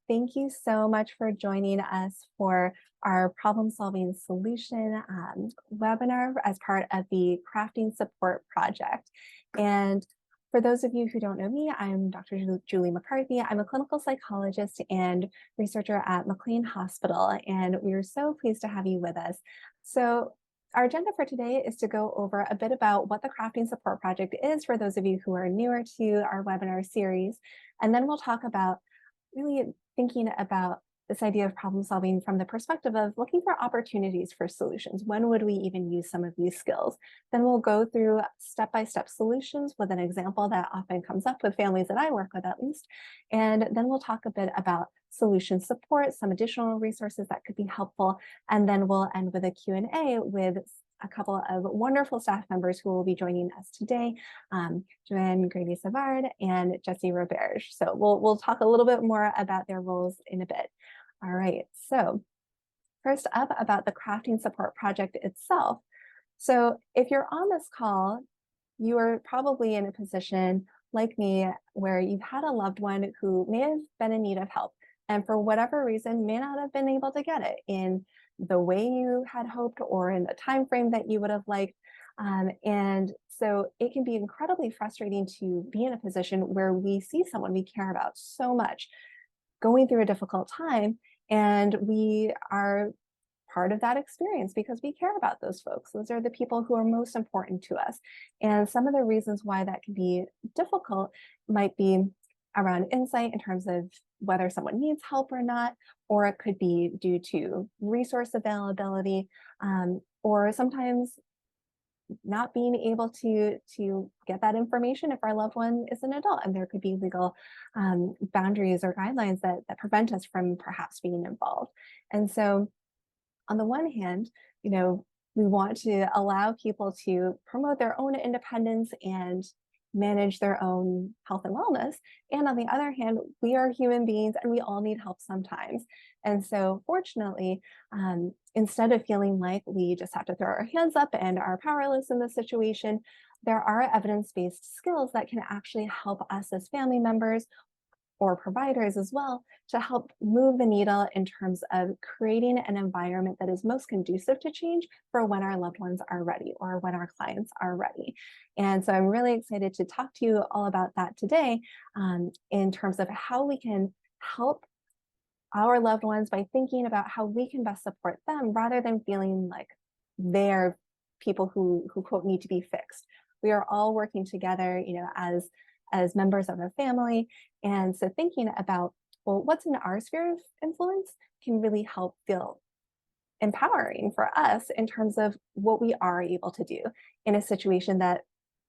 Thank you so much for joining us for our problem solving solution webinar as part of the Crafting Support Project. And for those of you who don't know me, I'm Dr. Julie McCarthy. I'm a clinical psychologist and researcher at McLean Hospital, and we are so pleased to have you with us. So our agenda for today is to go over a bit about what the Crafting Support Project is for those of you who are newer to our webinar series. And then we'll talk about really thinking about this idea of problem solving from the perspective of looking for opportunities for solutions. When would we even use some of these skills? Then we'll go through step-by-step solutions with an example that often comes up with families that I work with at least. And then we'll talk a bit about solution support, some additional resources that could be helpful. And then we'll end with a Q&A with a couple of wonderful staff members who will be joining us today, Joanne, Grady-Savard, and Jessie, Roberge. So we'll talk a little bit more about their roles in a bit. All right, so first up about the Crafting Support Project itself. So if you're on this call, you are probably in a position like me where you've had a loved one who may have been in need of help and for whatever reason may not have been able to get it in the way you had hoped or in the time frame that you would have liked. And so it can be incredibly frustrating to be in a position where we see someone we care about so much going through a difficult time, and we are part of that experience because we care about those folks. Those are the people who are most important to us. And some of the reasons why that can be difficult might be around insight in terms of whether someone needs help or not, or it could be due to resource availability, or sometimes not being able to get that information if our loved one is an adult, and there could be legal boundaries or guidelines that prevent us from perhaps being involved. And so on the one hand, we want to allow people to promote their own independence and manage their own health and wellness. And on the other hand, we are human beings and we all need help sometimes. And so fortunately, instead of feeling like we just have to throw our hands up and are powerless in this situation, there are evidence-based skills that can actually help us as family members or providers as well to help move the needle in terms of creating an environment that is most conducive to change for when our loved ones are ready or when our clients are ready. And so I'm really excited to talk to you all about that today in terms of how we can help our loved ones by thinking about how we can best support them rather than feeling like they're people who quote need to be fixed. We are all working together, as members of a family. And so thinking about, well, what's in our sphere of influence can really help feel empowering for us in terms of what we are able to do in a situation that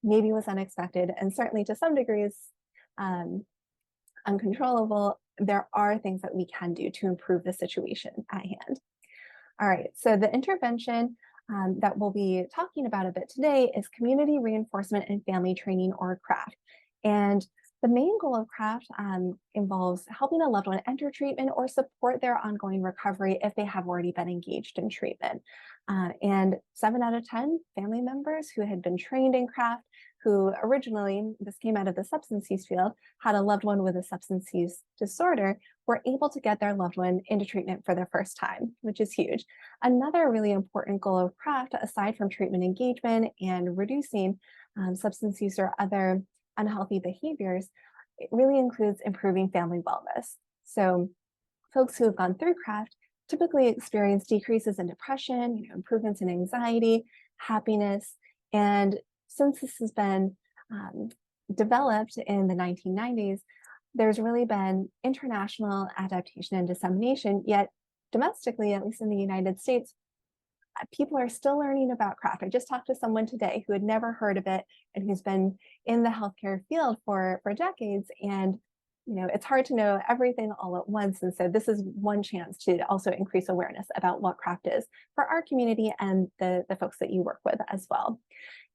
maybe was unexpected and certainly to some degrees uncontrollable. There are things that we can do to improve the situation at hand. All right, so the intervention that we'll be talking about a bit today is community reinforcement and family training, or CRAFT. And the main goal of CRAFT involves helping a loved one enter treatment or support their ongoing recovery if they have already been engaged in treatment. And 7 out of 10 family members who had been trained in CRAFT, who originally, this came out of the substance use field, had a loved one with a substance use disorder, were able to get their loved one into treatment for the first time, which is huge. Another really important goal of CRAFT, aside from treatment engagement and reducing substance use or other unhealthy behaviors, it really includes improving family wellness. So folks who have gone through CRAFT typically experience decreases in depression, improvements in anxiety, happiness. And since this has been developed in the 1990s, there's really been international adaptation and dissemination, yet domestically, at least in the United States, people are still learning about CRAFT. I just talked to someone today who had never heard of it and who's been in the healthcare field for decades. And it's hard to know everything all at once. And so this is one chance to also increase awareness about what CRAFT is for our community and the folks that you work with as well.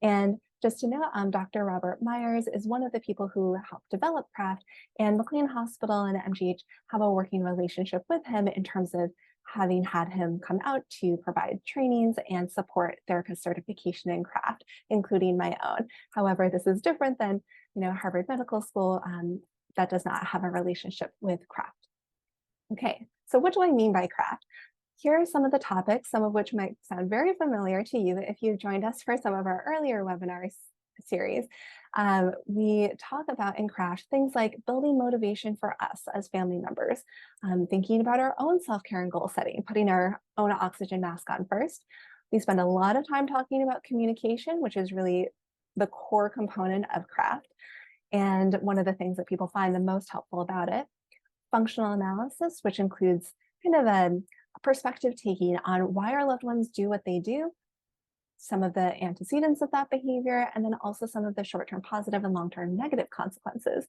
And just to know, Dr. Robert Myers is one of the people who helped develop CRAFT, and McLean Hospital and MGH have a working relationship with him in terms of having had him come out to provide trainings and support therapist certification in CRAFT, including my own. However, this is different than Harvard Medical School that does not have a relationship with CRAFT. Okay, so what do I mean by craft? Here are some of the topics, some of which might sound very familiar to you if you've joined us for some of our earlier webinar series. We talk about in craft things like building motivation for us as family members, thinking about our own self-care and goal setting, putting our own oxygen mask on first. We spend a lot of time talking about communication, which is really the core component of craft, and one of the things that people find the most helpful about it. Functional analysis, which includes kind of a perspective taking on why our loved ones do what they do, some of the antecedents of that behavior, and then also some of the short-term positive and long-term negative consequences.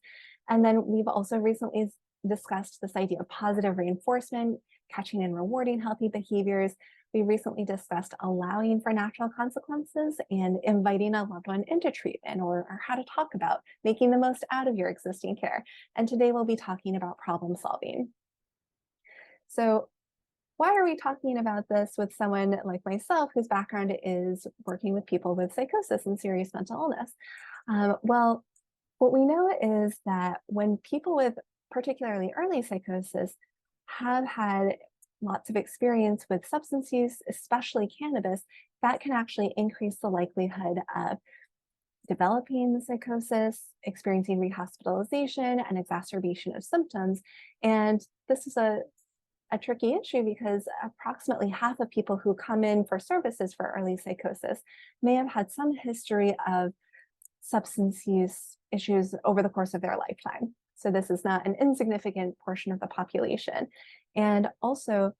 And then we've also recently discussed this idea of positive reinforcement, catching and rewarding healthy behaviors. We recently discussed allowing for natural consequences and inviting a loved one into treatment, or how to talk about making the most out of your existing care. And today we'll be talking about problem solving. So why are we talking about this with someone like myself, whose background is working with people with psychosis and serious mental illness? Well, what we know is that when people with particularly early psychosis have had lots of experience with substance use, especially cannabis, that can actually increase the likelihood of developing the psychosis, experiencing rehospitalization and exacerbation of symptoms. And this is a tricky issue because approximately half of people who come in for services for early psychosis may have had some history of substance use issues over the course of their lifetime. So this is not an insignificant portion of the population. And also,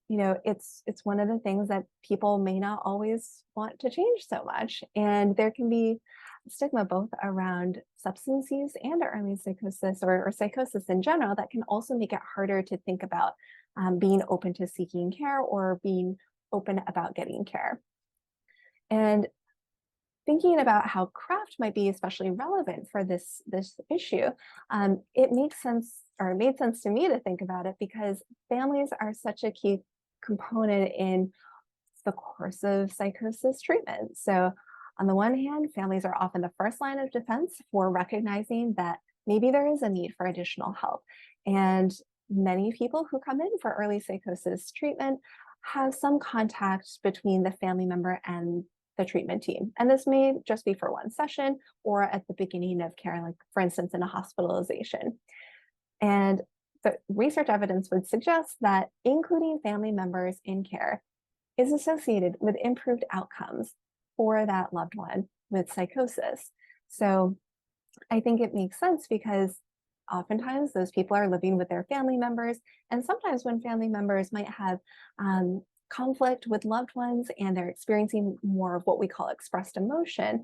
it's one of the things that people may not always want to change so much. And there can be stigma both around substance use and early psychosis, or psychosis in general, that can also make it harder to think about being open to seeking care or being open about getting care. And thinking about how craft might be especially relevant for this issue, it makes sense, or it made sense to me to think about it, because families are such a key component in the course of psychosis treatment. So on the one hand, families are often the first line of defense for recognizing that maybe there is a need for additional help. And many people who come in for early psychosis treatment have some contact between the family member and the treatment team. And this may just be for one session or at the beginning of care, like for instance, in a hospitalization. And the research evidence would suggest that including family members in care is associated with improved outcomes for that loved one with psychosis. So I think it makes sense because oftentimes those people are living with their family members. And sometimes when family members might have conflict with loved ones and they're experiencing more of what we call expressed emotion,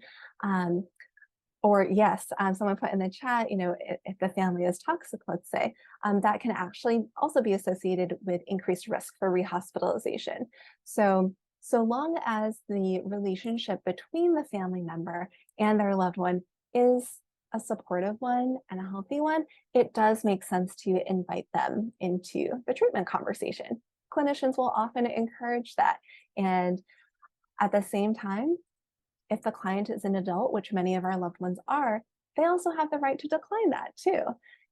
or yes, someone put in the chat, if the family is toxic, let's say, that can actually also be associated with increased risk for rehospitalization. So long as the relationship between the family member and their loved one is a supportive one and a healthy one, it does make sense to invite them into the treatment conversation. Clinicians will often encourage that. And at the same time, if the client is an adult, which many of our loved ones are, they also have the right to decline that too.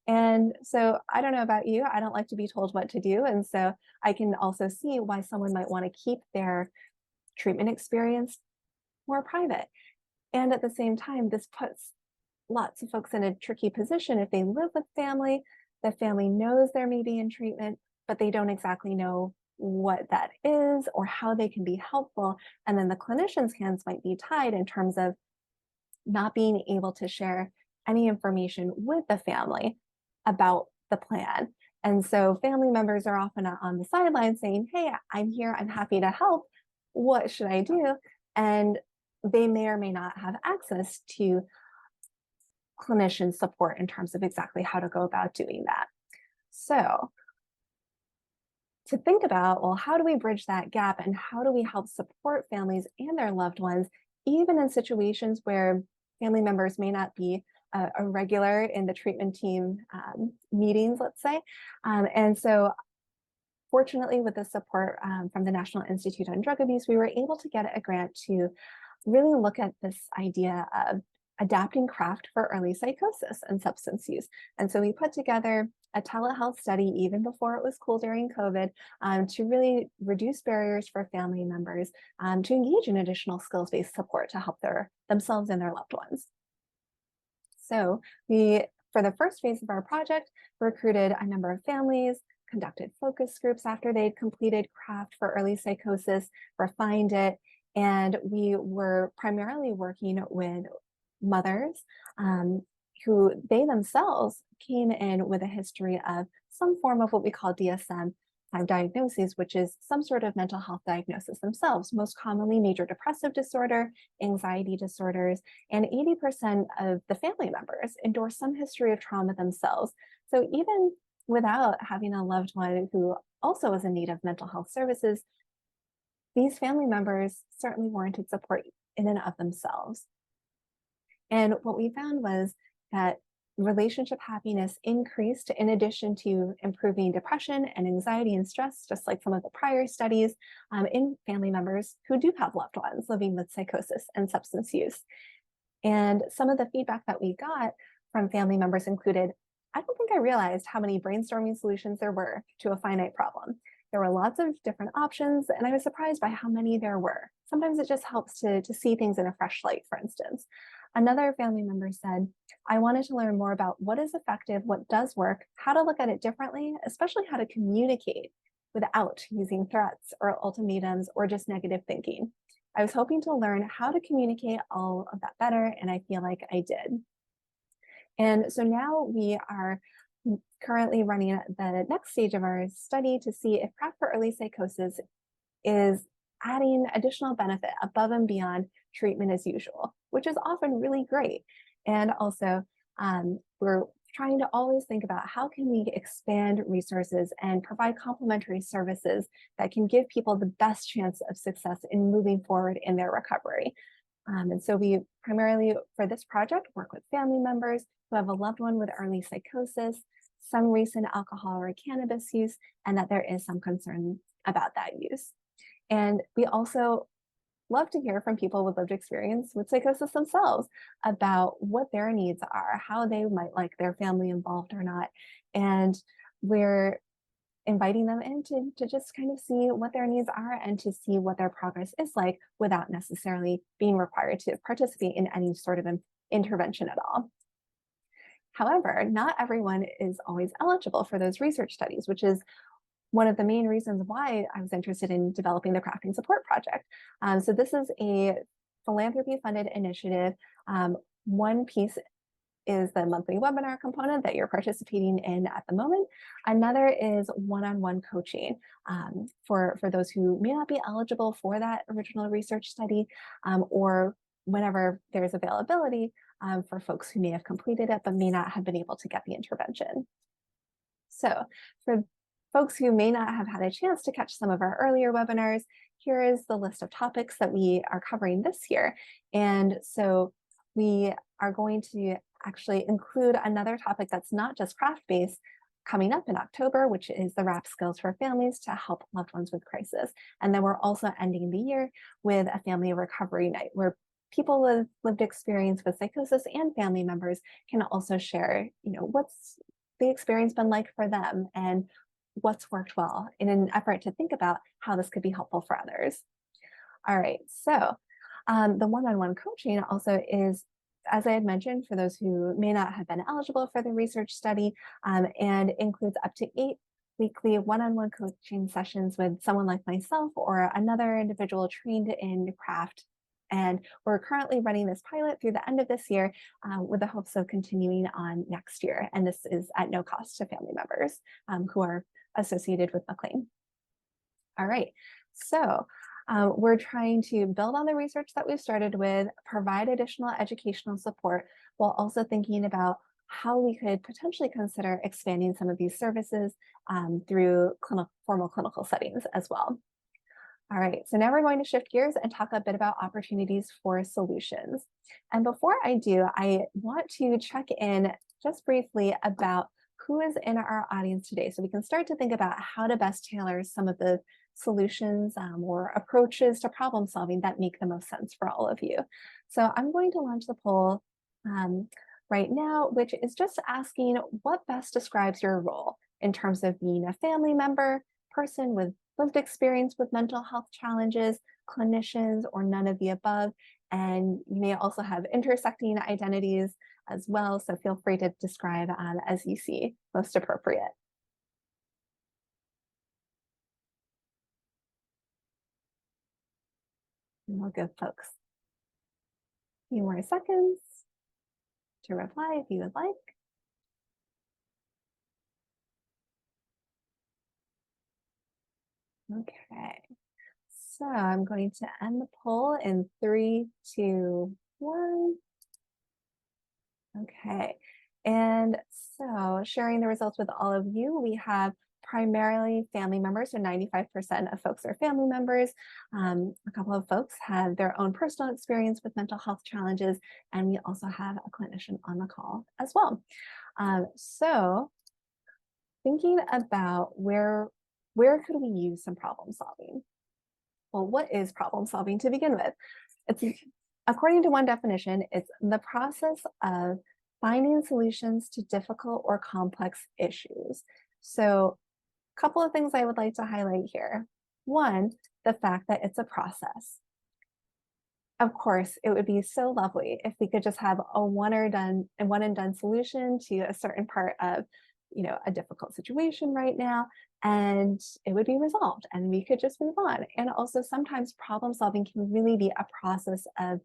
And so I don't know about you, I don't like to be told what to do. And so I can also see why someone might want to keep their treatment experience more private. And at the same time, this puts lots of folks in a tricky position. If they live with family, the family knows they're maybe in treatment, but they don't exactly know what that is or how they can be helpful. And then the clinician's hands might be tied in terms of not being able to share any information with the family about the plan. And so family members are often on the sidelines saying, hey, I'm here, I'm happy to help. What should I do? And they may or may not have access to clinician support in terms of exactly how to go about doing that. So to think about, well, how do we bridge that gap and how do we help support families and their loved ones, even in situations where family members may not be a regular in the treatment team meetings, let's say. And so fortunately, with the support from the National Institute on Drug Abuse, we were able to get a grant to really look at this idea of adapting craft for early psychosis and substance use. And so we put together a telehealth study even before it was cool during COVID to really reduce barriers for family members to engage in additional skills-based support to help themselves and their loved ones. So for the first phase of our project, recruited a number of families, conducted focus groups after they'd completed craft for early psychosis, refined it, and we were primarily working with mothers who they themselves came in with a history of some form of what we call DSM-5 diagnoses, which is some sort of mental health diagnosis themselves, most commonly major depressive disorder, anxiety disorders, and 80% of the family members endorse some history of trauma themselves. So even without having a loved one who also was in need of mental health services, these family members certainly warranted support in and of themselves. And what we found was that relationship happiness increased in addition to improving depression and anxiety and stress, just like some of the prior studies in family members who do have loved ones living with psychosis and substance use. And some of the feedback that we got from family members included, I don't think I realized how many brainstorming solutions there were to a finite problem. There were lots of different options, and I was surprised by how many there were. Sometimes it just helps to see things in a fresh light, for instance. Another family member said, I wanted to learn more about what is effective, what does work, how to look at it differently, especially how to communicate without using threats or ultimatums or just negative thinking. I was hoping to learn how to communicate all of that better, and I feel like I did. And so now we are currently running the next stage of our study to see if craft for early psychosis is adding additional benefit above and beyond treatment as usual, which is often really great. And also, we're trying to always think about how can we expand resources and provide complementary services that can give people the best chance of success in moving forward in their recovery. And so we primarily, for this project, work with family members who have a loved one with early psychosis, some recent alcohol or cannabis use, and that there is some concern about that use. And we also love to hear from people with lived experience with psychosis themselves about what their needs are, how they might like their family involved or not. And we're inviting them in to just kind of see what their needs are and to see what their progress is like without necessarily being required to participate in any sort of intervention at all. However, not everyone is always eligible for those research studies, which is one of the main reasons why I was interested in developing the Crafting Support Project. So this is a philanthropy-funded initiative. One piece is the monthly webinar component that you're participating in at the moment. Another is one-on-one coaching for those who may not be eligible for that original research study, or whenever there's availability for folks who may have completed it but may not have been able to get the intervention. So for folks who may not have had a chance to catch some of our earlier webinars, here is the list of topics that we are covering this year. And so we are going to actually include another topic that's not just craft-based coming up in October, which is the WRAP skills for families to help loved ones with crisis. And then we're also ending the year with a family recovery night where people with lived experience with psychosis and family members can also share, what's the experience been like for them and what's worked well in an effort to think about how this could be helpful for others. All right, so the one-on-one coaching also is, as I had mentioned, for those who may not have been eligible for the research study, and includes up to 8 weekly one-on-one coaching sessions with someone like myself or another individual trained in craft. And we're currently running this pilot through the end of this year with the hopes of continuing on next year. And this is at no cost to family members who are associated with McLean. All right, so we're trying to build on the research that we've started with, provide additional educational support, while also thinking about how we could potentially consider expanding some of these services through formal clinical settings as well. All right, so now we're going to shift gears and talk a bit about opportunities for solutions. And before I do, I want to check in just briefly about who is in our audience today, so we can start to think about how to best tailor some of the solutions or approaches to problem solving that make the most sense for all of you. So I'm going to launch the poll right now, which is just asking what best describes your role in terms of being a family member, person with lived experience with mental health challenges, clinicians, or none of the above. And you may also have intersecting identities as well. So feel free to describe as you see most appropriate. And we'll give folks a few more seconds to reply if you would like. Okay, so I'm going to end the poll in 3, 2, 1. Okay, and so sharing the results with all of you, we have primarily family members, so 95% of folks are family members. A couple of folks have their own personal experience with mental health challenges, and we also have a clinician on the call as well. So thinking about where could we use some problem solving? Well, what is problem solving to begin with? It's, according to one definition, it's the process of finding solutions to difficult or complex issues. So a couple of things I would like to highlight here. One, the fact that it's a process. Of course, it would be so lovely if we could just have a one and done solution to a certain part of, a difficult situation right now, and it would be resolved and we could just move on. And also sometimes problem solving can really be a process of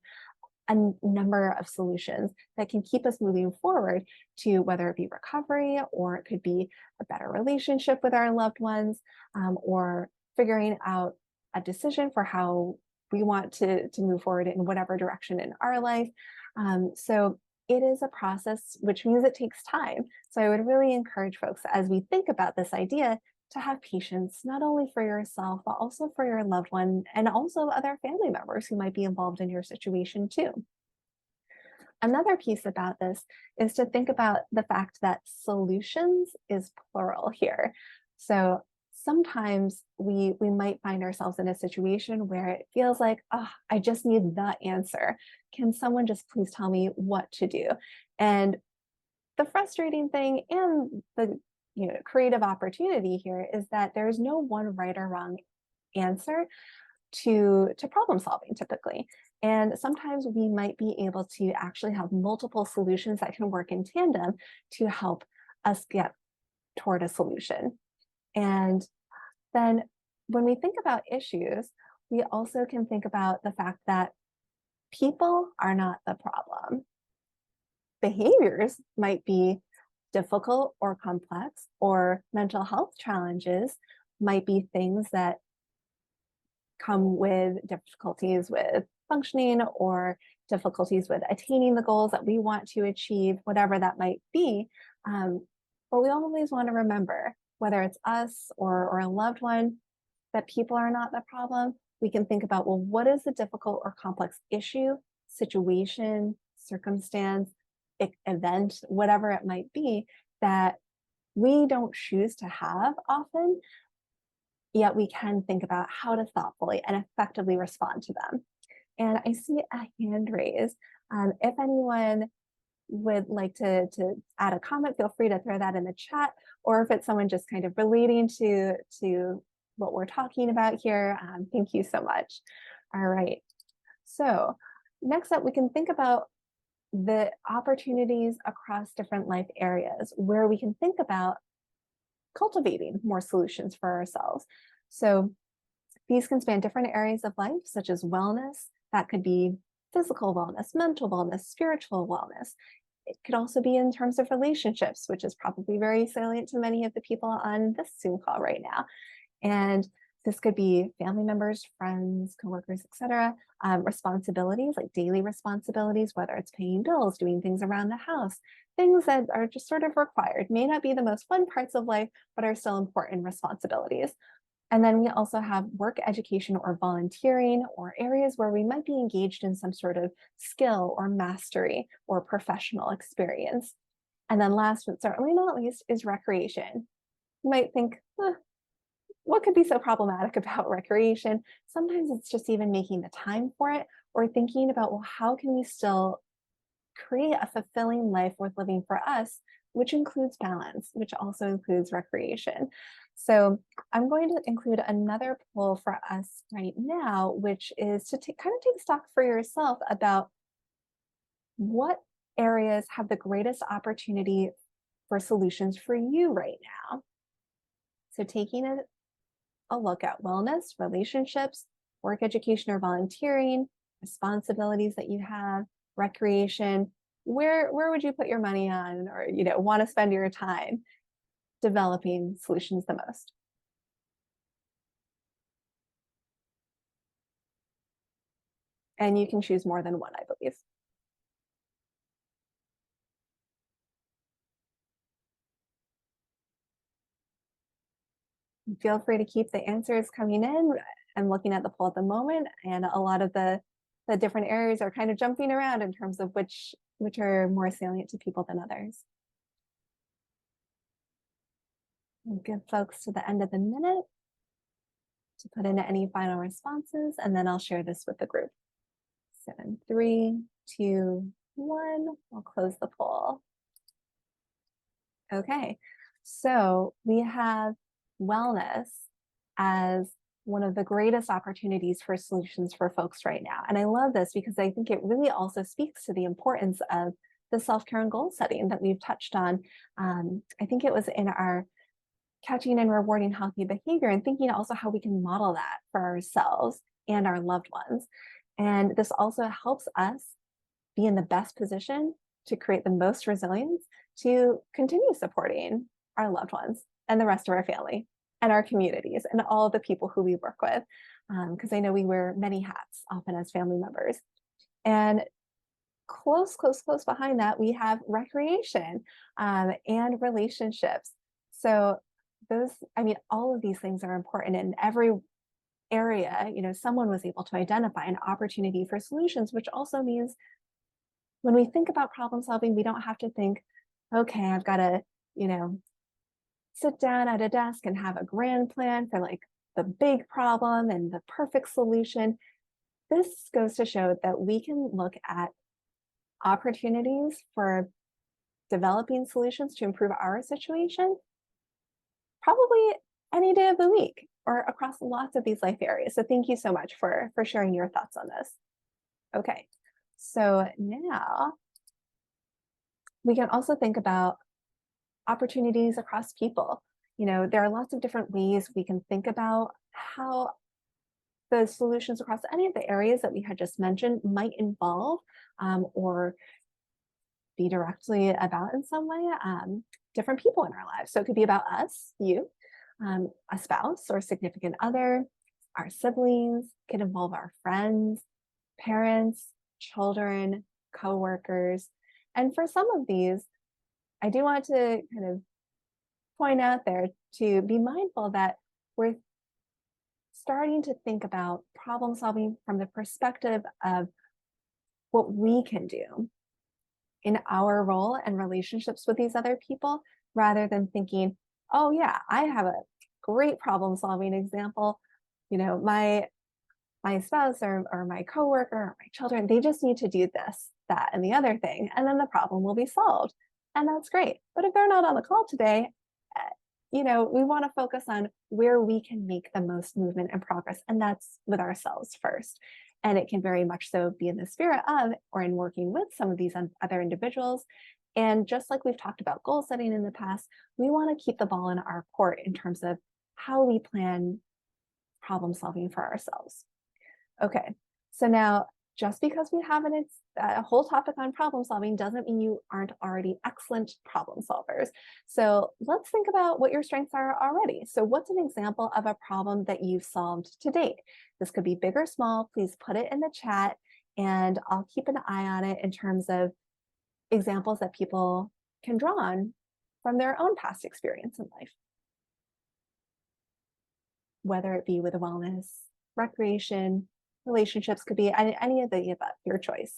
a number of solutions that can keep us moving forward to whether it be recovery, or it could be a better relationship with our loved ones, or figuring out a decision for how we want to move forward in whatever direction in our life. So it is a process, which means it takes time. So I would really encourage folks, as we think about this idea, to have patience, not only for yourself, but also for your loved one and also other family members who might be involved in your situation too. Another piece about this is to think about the fact that solutions is plural here. So sometimes we might find ourselves in a situation where it feels like, oh, I just need the answer. Can someone just please tell me what to do? And the frustrating thing and the creative opportunity here is that there's no one right or wrong answer to problem solving typically. And sometimes we might be able to actually have multiple solutions that can work in tandem to help us get toward a solution. And then when we think about issues, we also can think about the fact that people are not the problem. Behaviors might be difficult or complex, or mental health challenges might be things that come with difficulties with functioning or difficulties with attaining the goals that we want to achieve, whatever that might be. But we always want to remember, whether it's us or a loved one, that people are not the problem. We can think about, well, what is the difficult or complex issue, situation, circumstance, event, whatever it might be, that we don't choose to have often, yet we can think about how to thoughtfully and effectively respond to them. And I see a hand raised. If anyone would like to add a comment, feel free to throw that in the chat, or if it's someone just kind of relating to what we're talking about here, thank you so much. All right, so next up, we can think about the opportunities across different life areas where we can think about cultivating more solutions for ourselves. So these can span different areas of life, such as wellness. That could be physical wellness, mental wellness, spiritual wellness. It could also be in terms of relationships, which is probably very salient to many of the people on this Zoom call right now. And this could be family members, friends, coworkers, etc. Responsibilities, like daily responsibilities, whether it's paying bills, doing things around the house, things that are just sort of required, may not be the most fun parts of life, but are still important responsibilities. And then we also have work, education, or volunteering, or areas where we might be engaged in some sort of skill or mastery or professional experience. And then last but certainly not least is recreation. You might think, what could be so problematic about recreation? Sometimes it's just even making the time for it, or thinking about, well, how can we still create a fulfilling life worth living for us, which includes balance, which also includes recreation. So I'm going to include another poll for us right now, which is to kind of take stock for yourself about what areas have the greatest opportunity for solutions for you right now. So taking a look at wellness, relationships, work, education, or volunteering, responsibilities that you have, recreation, where would you put your money on, or want to spend your time developing solutions the most? And you can choose more than one, I believe. Feel free to keep the answers coming in. I'm looking at the poll at the moment, and a lot of the different areas are kind of jumping around in terms of which are more salient to people than others. We'll give folks to the end of the minute to put in any final responses, and then I'll share this with the group. 7, 3, 2, 1. We'll close the poll. Okay, so we have wellness as one of the greatest opportunities for solutions for folks right now. And I love this because I think it really also speaks to the importance of the self-care and goal setting that we've touched on. I think it was in our catching and rewarding healthy behavior, and thinking also how we can model that for ourselves and our loved ones. And this also helps us be in the best position to create the most resilience to continue supporting our loved ones and the rest of our family and our communities and all the people who we work with. Because I know we wear many hats often as family members. And close behind that, we have recreation and relationships. So those, all of these things are important in every area. Someone was able to identify an opportunity for solutions, which also means when we think about problem solving, we don't have to think, okay, I've got to, sit down at a desk and have a grand plan for like the big problem and the perfect solution. This goes to show that we can look at opportunities for developing solutions to improve our situation probably any day of the week or across lots of these life areas. So thank you so much for sharing your thoughts on this. Okay, so now we can also think about opportunities across people. There are lots of different ways we can think about how the solutions across any of the areas that we had just mentioned might involve or be directly about in some way different people in our lives. So it could be about us, you, a spouse or significant other, our siblings, could involve our friends, parents, children, coworkers. And for some of these, I do want to kind of point out there to be mindful that we're starting to think about problem solving from the perspective of what we can do in our role and relationships with these other people, rather than thinking, oh yeah, I have a great problem solving example. My spouse or my coworker or my children, they just need to do this, that, and the other thing, and then the problem will be solved. And that's great. But if they're not on the call today, we want to focus on where we can make the most movement and progress. And that's with ourselves first. And it can very much so be in the spirit of or in working with some of these other individuals. And just like we've talked about goal setting in the past, we want to keep the ball in our court in terms of how we plan problem solving for ourselves. Okay, so now just because we have a whole topic on problem solving doesn't mean you aren't already excellent problem solvers. So let's think about what your strengths are already. So what's an example of a problem that you've solved to date? This could be big or small. Please put it in the chat and I'll keep an eye on it in terms of examples that people can draw on from their own past experience in life. Whether it be with wellness, recreation, relationships, could be any of the above, your choice.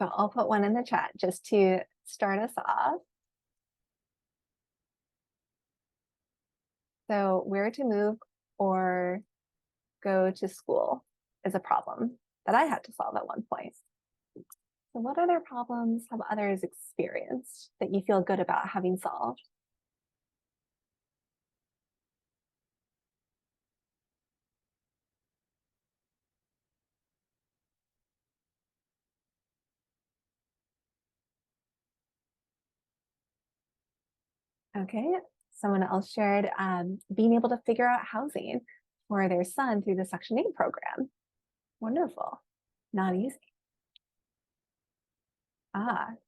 So I'll put one in the chat just to start us off. So where to move or go to school is a problem that I had to solve at one point. So what other problems have others experienced that you feel good about having solved? Okay, someone else shared being able to figure out housing for their son through the Section 8 program. Wonderful, not easy.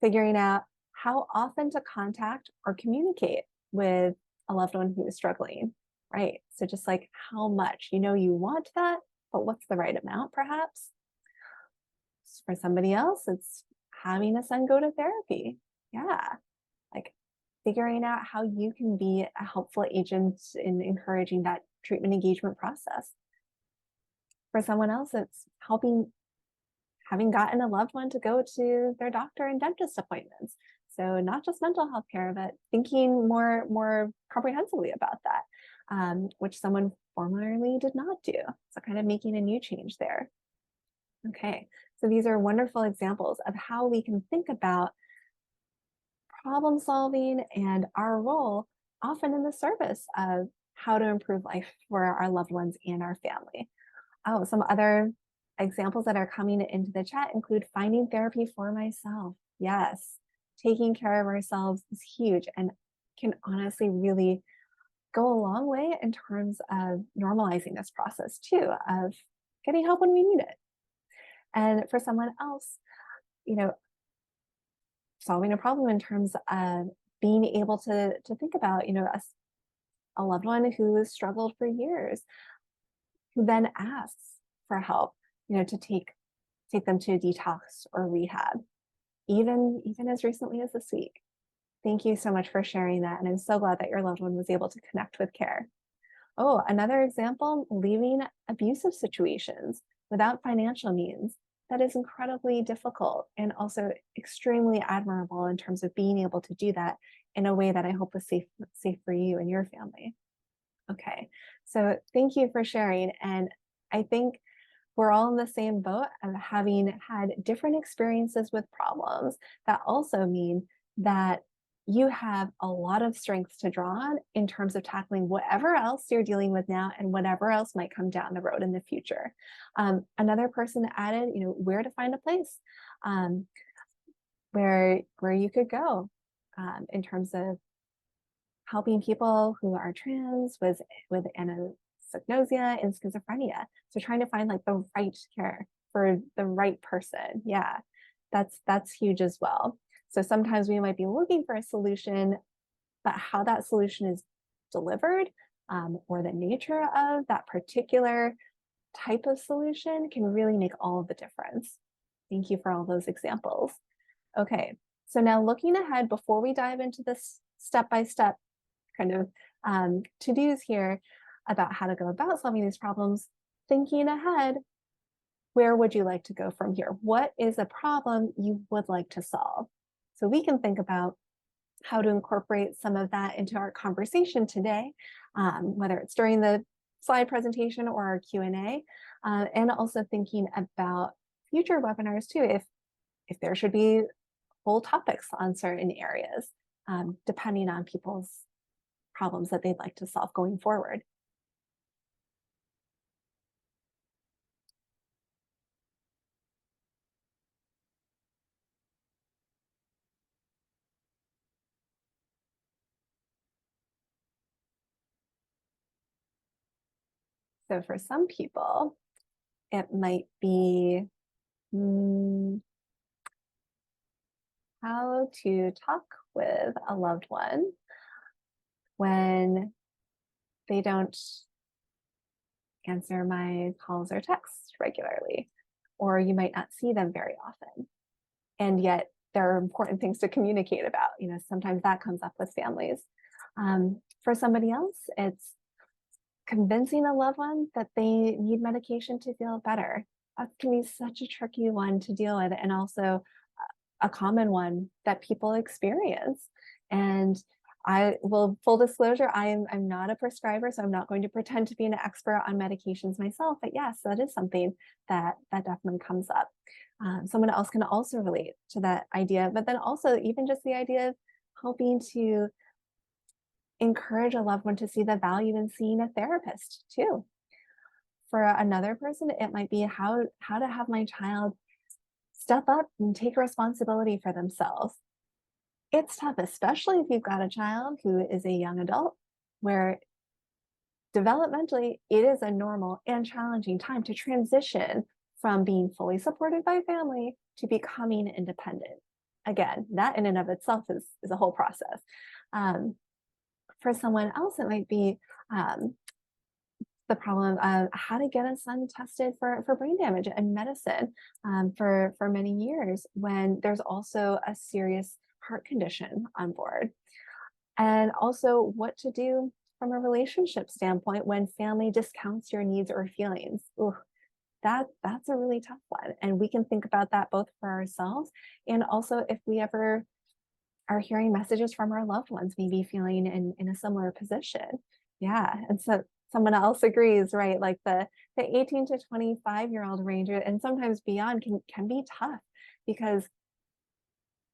Figuring out how often to contact or communicate with a loved one who is struggling, right? So just like how much, you want that, but what's the right amount perhaps? For somebody else, it's having a son go to therapy. Yeah, like figuring out how you can be a helpful agent in encouraging that treatment engagement process. For someone else, it's having gotten a loved one to go to their doctor and dentist appointments. So not just mental health care, but thinking more comprehensively about that, which someone formerly did not do. So kind of making a new change there. Okay, so these are wonderful examples of how we can think about problem solving and our role often in the service of how to improve life for our loved ones and our family. Oh, some other examples that are coming into the chat include finding therapy for myself. Yes, taking care of ourselves is huge and can honestly really go a long way in terms of normalizing this process too, of getting help when we need it. And for someone else, solving a problem in terms of being able to think about, a loved one who has struggled for years, who then asks for help, to take them to a detox or rehab, even as recently as this week. Thank you so much for sharing that. And I'm so glad that your loved one was able to connect with care. Oh, another example, leaving abusive situations without financial means. That is incredibly difficult and also extremely admirable in terms of being able to do that in a way that I hope was safe for you and your family. Okay, so thank you for sharing. And I think we're all in the same boat of having had different experiences with problems that also mean that you have a lot of strengths to draw on in terms of tackling whatever else you're dealing with now and whatever else might come down the road in the future. Another person added, where to find a place where you could go in terms of helping people who are trans with anosognosia and schizophrenia. So trying to find like the right care for the right person. Yeah, that's huge as well. So sometimes we might be looking for a solution, but how that solution is delivered or the nature of that particular type of solution can really make all of the difference. Thank you for all those examples. Okay, so now looking ahead before we dive into this step-by-step kind of to-dos here about how to go about solving these problems, thinking ahead, where would you like to go from here? What is a problem you would like to solve? So we can think about how to incorporate some of that into our conversation today, whether it's during the slide presentation or our Q&A, and also thinking about future webinars too, if there should be whole topics on certain areas, depending on people's problems that they'd like to solve going forward. So for some people, it might be how to talk with a loved one when they don't answer my calls or texts regularly, or you might not see them very often. And yet there are important things to communicate about. Sometimes that comes up with families. For somebody else, it's convincing a loved one that they need medication to feel better. That can be such a tricky one to deal with, and also a common one that people experience. And I will, full disclosure, I'm not a prescriber, so I'm not going to pretend to be an expert on medications myself. But yes, that is something that definitely comes up. Someone else can also relate to that idea, but then also even just the idea of helping to encourage a loved one to see the value in seeing a therapist too. For another person, it might be how to have my child step up and take responsibility for themselves. It's tough, especially if you've got a child who is a young adult, where developmentally it is a normal and challenging time to transition from being fully supported by family to becoming independent. Again, that in and of itself is a whole process. For someone else, it might be the problem of how to get a son tested for brain damage and medicine for many years when there's also a serious heart condition on board. And also what to do from a relationship standpoint when family discounts your needs or feelings. Ooh, that's a really tough one. And we can think about that both for ourselves and also if we ever are hearing messages from our loved ones, maybe feeling in a similar position. Yeah. And so someone else agrees, right? Like the 18 to 25-year-old range and sometimes beyond can be tough because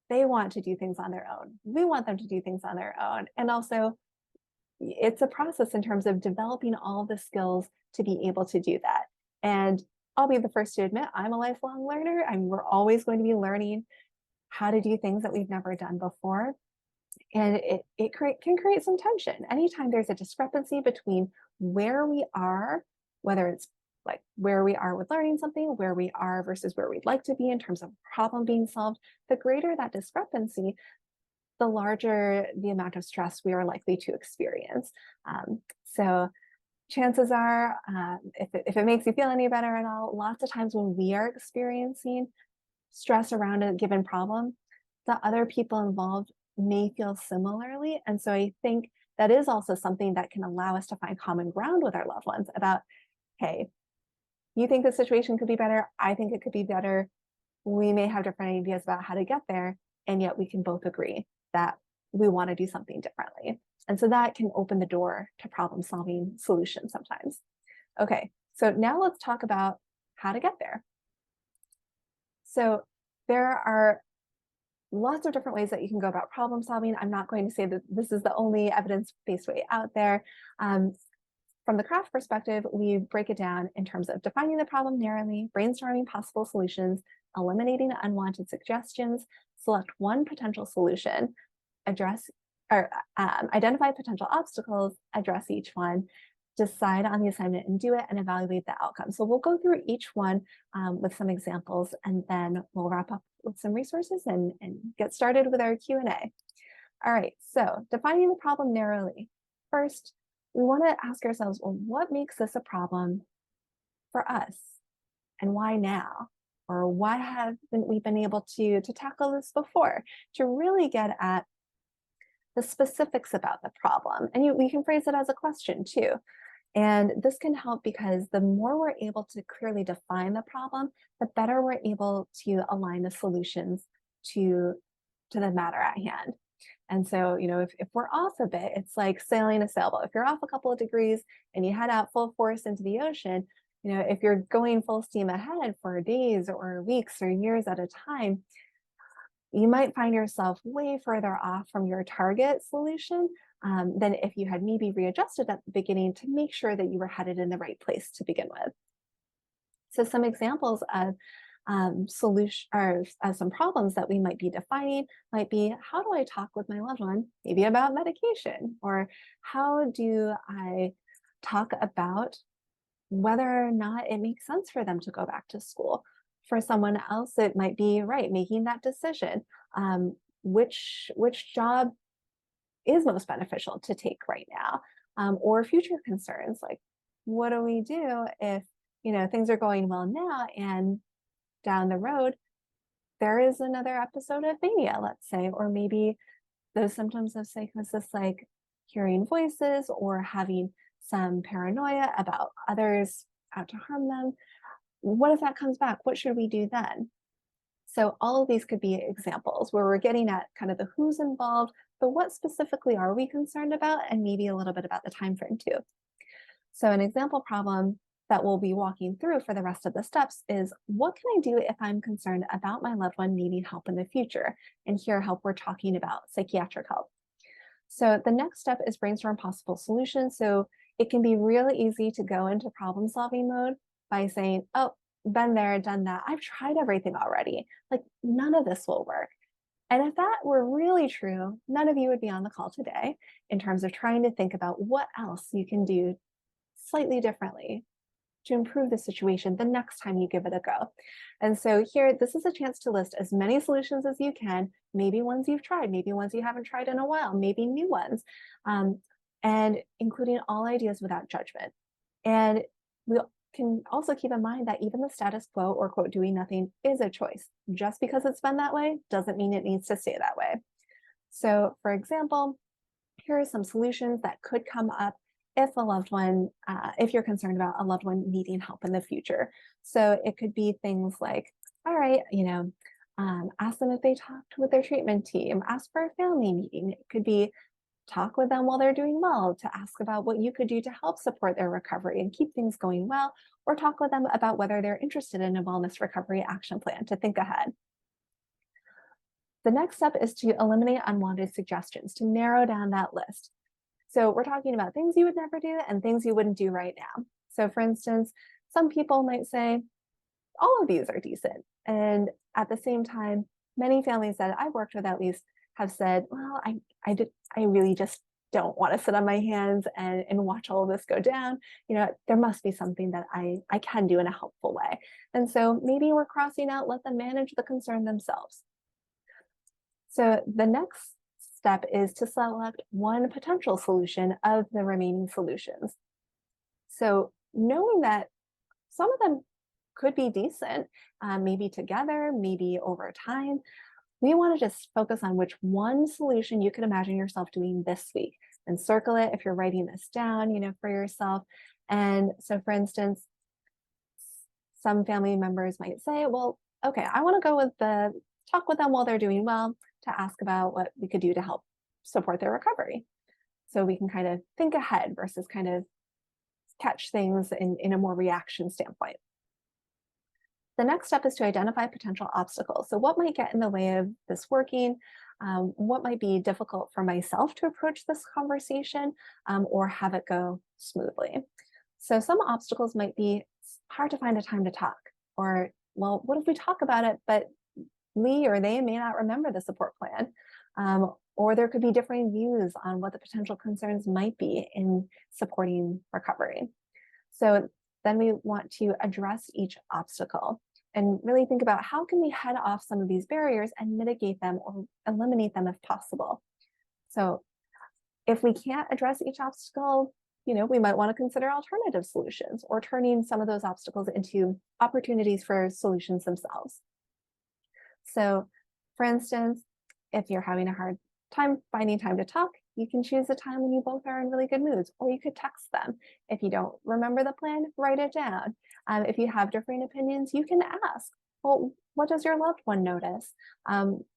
they want to do things on their own. We want them to do things on their own. And also it's a process in terms of developing all the skills to be able to do that. And I'll be the first to admit I'm a lifelong learner. We're always going to be learning how to do things that we've never done before. And it can create some tension. Anytime there's a discrepancy between where we are, whether it's like where we are with learning something, where we are versus where we'd like to be in terms of problem being solved, the greater that discrepancy, the larger the amount of stress we are likely to experience. So chances are, if it makes you feel any better at all, lots of times when we are experiencing stress around a given problem, the other people involved may feel similarly. And so I think that is also something that can allow us to find common ground with our loved ones about, hey, you think the situation could be better. I think it could be better. We may have different ideas about how to get there. And yet we can both agree that we want to do something differently. And so that can open the door to problem solving solutions sometimes. Okay, so now let's talk about how to get there. So there are lots of different ways that you can go about problem solving. I'm not going to say that this is the only evidence-based way out there. From the craft perspective, we break it down in terms of defining the problem narrowly, brainstorming possible solutions, eliminating unwanted suggestions, select one potential solution, identify potential obstacles, address each one, decide on the assignment and do it, and evaluate the outcome. So we'll go through each one with some examples, and then we'll wrap up with some resources and get started with our Q&A. All right, so defining the problem narrowly. First, we want to ask ourselves, well, what makes this a problem for us? And why now? Or why haven't we been able to tackle this before? To really get at the specifics about the problem. And we can phrase it as a question too. And this can help because the more we're able to clearly define the problem, the better we're able to align the solutions to the matter at hand. And so, if we're off a bit, it's like sailing a sailboat. If you're off a couple of degrees and you head out full force into the ocean, if you're going full steam ahead for days or weeks or years at a time, you might find yourself way further off from your target solution than if you had maybe readjusted at the beginning to make sure that you were headed in the right place to begin with. So some examples of solution or some problems that we might be defining might be, how do I talk with my loved one, maybe about medication? Or how do I talk about whether or not it makes sense for them to go back to school? For someone else, it might be, right, making that decision. Which job is most beneficial to take right now? Or future concerns, like what do we do if things are going well now and down the road there is another episode of mania, let's say, or maybe those symptoms of psychosis like hearing voices or having some paranoia about others out to harm them. What if that comes back? What should we do then? So all of these could be examples where we're getting at kind of the who's involved, but what specifically are we concerned about, and maybe a little bit about the time frame too. So an example problem that we'll be walking through for the rest of the steps is, what can I do if I'm concerned about my loved one needing help in the future? And here help, we're talking about psychiatric help. So the next step is brainstorm possible solutions. So it can be really easy to go into problem solving mode by saying, oh, been there, done that. I've tried everything already. Like, none of this will work. And if that were really true, none of you would be on the call today in terms of trying to think about what else you can do slightly differently to improve the situation the next time you give it a go. And so here, this is a chance to list as many solutions as you can, maybe ones you've tried, maybe ones you haven't tried in a while, maybe new ones, and including all ideas without judgment. And we can also keep in mind that even the status quo, or quote, doing nothing, is a choice. Just because it's been that way doesn't mean it needs to stay that way. So for example, here are some solutions that could come up if a loved one, if you're concerned about a loved one needing help in the future. So it could be things like, all right, ask them if they talked with their treatment team, ask for a family meeting. It could be talk with them while they're doing well to ask about what you could do to help support their recovery and keep things going well, or talk with them about whether they're interested in a wellness recovery action plan to think ahead. The next step is to eliminate unwanted suggestions, to narrow down that list. So we're talking about things you would never do and things you wouldn't do right now. So for instance, some people might say, all of these are decent. And at the same time, many families that I've worked with at least have said, well, I really just don't want to sit on my hands and watch all of this go down. There must be something that I can do in a helpful way. And so maybe we're crossing out, let them manage the concern themselves. So the next step is to select one potential solution of the remaining solutions. So knowing that some of them could be decent, maybe together, maybe over time, we want to just focus on which one solution you could imagine yourself doing this week, and circle it if you're writing this down, for yourself. And so for instance, some family members might say, well, okay, I want to go with the talk with them while they're doing well to ask about what we could do to help support their recovery. So we can kind of think ahead versus kind of catch things in a more reaction standpoint. The next step is to identify potential obstacles. So what might get in the way of this working? What might be difficult for myself to approach this conversation or have it go smoothly? So some obstacles might be hard to find a time to talk, or, well, what if we talk about it, but we or they may not remember the support plan, or there could be differing views on what the potential concerns might be in supporting recovery. So then we want to address each obstacle and really think about how can we head off some of these barriers and mitigate them or eliminate them if possible. So if we can't address each obstacle, we might want to consider alternative solutions or turning some of those obstacles into opportunities for solutions themselves. So for instance, if you're having a hard time finding time to talk, you can choose a time when you both are in really good moods, or you could text them. If you don't remember the plan, write it down. If you have differing opinions, you can ask, well, what does your loved one notice?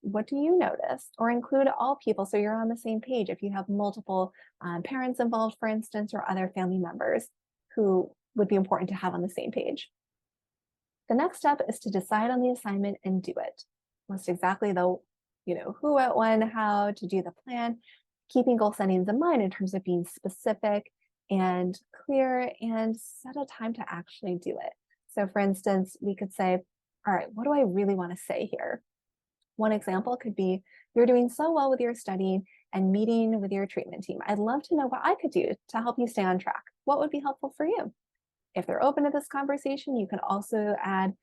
What do you notice? Or include all people so you're on the same page if you have multiple parents involved, for instance, or other family members who would be important to have on the same page. The next step is to decide on the assignment and do it. List exactly the who, what, when, how to do the plan, keeping goal settings in mind in terms of being specific and clear, and set a time to actually do it. So for instance, we could say, all right, what do I really want to say here? One example could be, you're doing so well with your studying and meeting with your treatment team. I'd love to know what I could do to help you stay on track. What would be helpful for you? If they're open to this conversation, you can also add,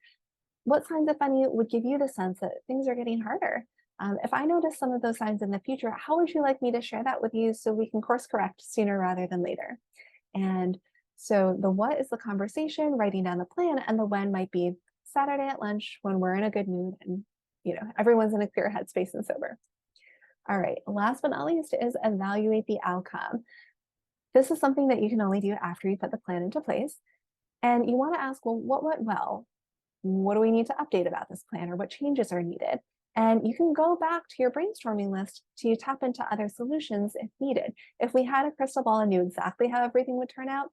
what signs, if any, would give you the sense that things are getting harder? If I notice some of those signs in the future, how would you like me to share that with you so we can course correct sooner rather than later? And so the what is the conversation, writing down the plan, and the when might be Saturday at lunch when we're in a good mood and everyone's in a clear headspace and sober. All right, last but not least is evaluate the outcome. This is something that you can only do after you put the plan into place. And you want to ask, well, what went well? what do we need to update about this plan, or what changes are needed? And you can go back to your brainstorming list to tap into other solutions if needed. If we had a crystal ball and knew exactly how everything would turn out,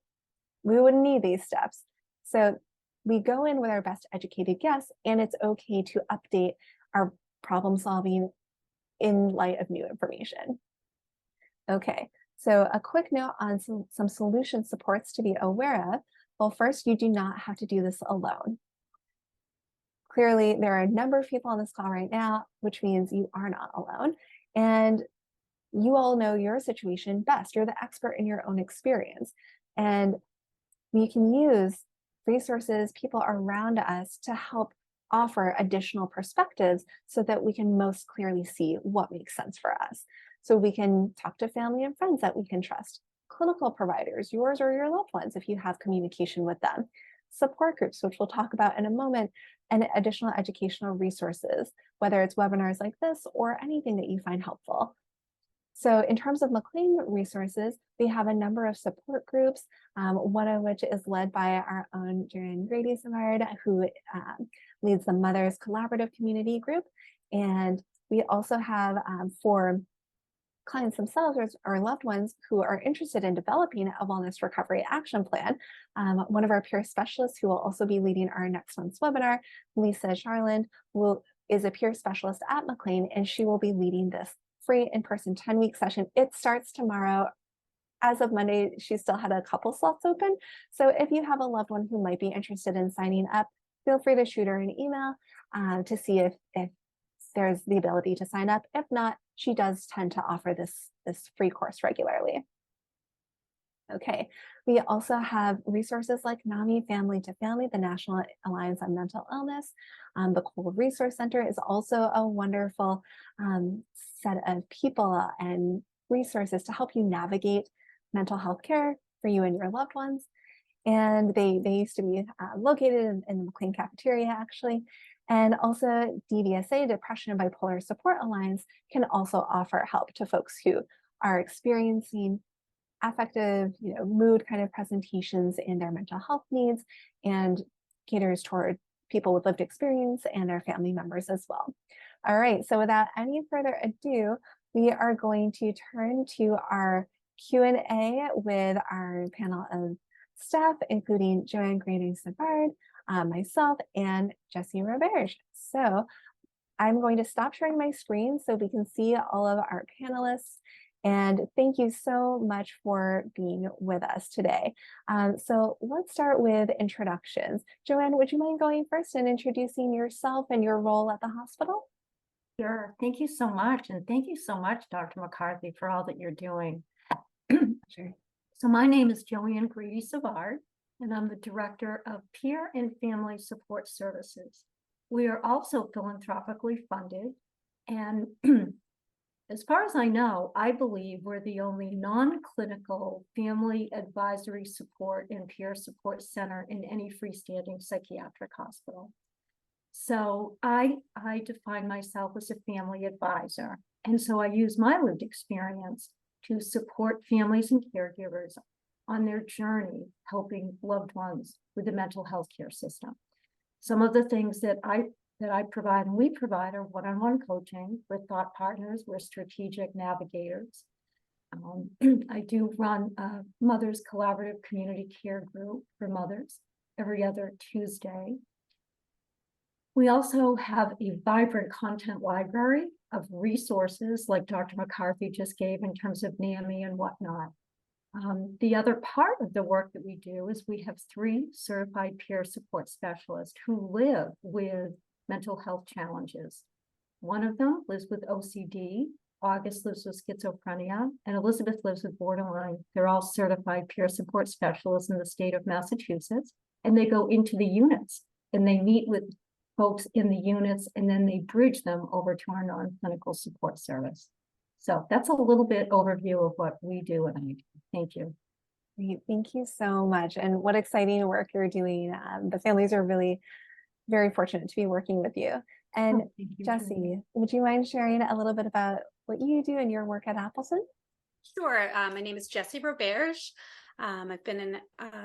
we wouldn't need these steps. So we go in with our best educated guess, and it's okay to update our problem solving in light of new information. Okay, so a quick note on some solution supports to be aware of. Well, first, you do not have to do this alone. Clearly, there are a number of people on this call right now, which means you are not alone. And you all know your situation best. You're the expert in your own experience. And we can use resources, people around us to help offer additional perspectives so that we can most clearly see what makes sense for us. So we can talk to family and friends that we can trust, clinical providers, yours or your loved ones, if you have communication with them, support groups, which we'll talk about in a moment, and additional educational resources, whether it's webinars like this or anything that you find helpful. So in terms of McLean resources, we have a number of support groups, one of which is led by our own Joanne Grady-Savard, who leads the Mothers Collaborative Community Group. And we also have for clients themselves or loved ones who are interested in developing a wellness recovery action plan. One of our peer specialists who will also be leading our next month's webinar, Lisa Charland, is a peer specialist at McLean, and she will be leading this free in-person 10-week session. It starts tomorrow. As of Monday, she still had a couple slots open. So if you have a loved one who might be interested in signing up, feel free to shoot her an email to see if there's the ability to sign up. If not, she does tend to offer this free course regularly. Okay, we also have resources like NAMI Family to Family, the National Alliance on Mental Illness. The Cole Resource Center is also a wonderful set of people and resources to help you navigate mental health care for you and your loved ones. And they used to be located in the McLean cafeteria, actually. And also DBSA, Depression and Bipolar Support Alliance, can also offer help to folks who are experiencing affective, mood kind of presentations in their mental health needs, and caters toward people with lived experience and their family members as well. All right, so without any further ado, we are going to turn to our Q&A with our panel of staff, including Joanne Grady-Savard, myself, and Jessie Roberge. So I'm going to stop sharing my screen so we can see all of our panelists. And thank you so much for being with us today. So let's start with introductions. Joanne, would you mind going first and introducing yourself and your role at the hospital? Sure. Thank you so much. And thank you so much, Dr. McCarthy, for all that you're doing. Sure. So my name is Joanne Grady-Savard, and I'm the Director of Peer and Family Support Services. We are also philanthropically funded, and as far as I know, I believe we're the only non-clinical family advisory support and peer support center in any freestanding psychiatric hospital. So I define myself as a family advisor. And so I use my lived experience to support families and caregivers on their journey, helping loved ones with the mental health care system. Some of the things that I provide and we provide are one-on-one coaching. We're thought partners, we're strategic navigators. I do run a Mothers Collaborative Community Care Group for mothers every other Tuesday. We also have a vibrant content library of resources like Dr. McCarthy just gave in terms of NAMI and whatnot. The other part of the work that we do is we have 3 certified peer support specialists who live with mental health challenges. One of them lives with OCD, August lives with schizophrenia, and Elizabeth lives with borderline. They're all certified peer support specialists in the state of Massachusetts, and they go into the units and they meet with folks in the units, and then they bridge them over to our non-clinical support service. So that's a little bit overview of what we do, and I do. Thank you. Great. Thank you so much. And what exciting work you're doing. The families are really very fortunate to be working with you. And Jessie, would you mind sharing a little bit about what you do and your work at Appleton? Sure. My name is Jessie Roberge. I've been an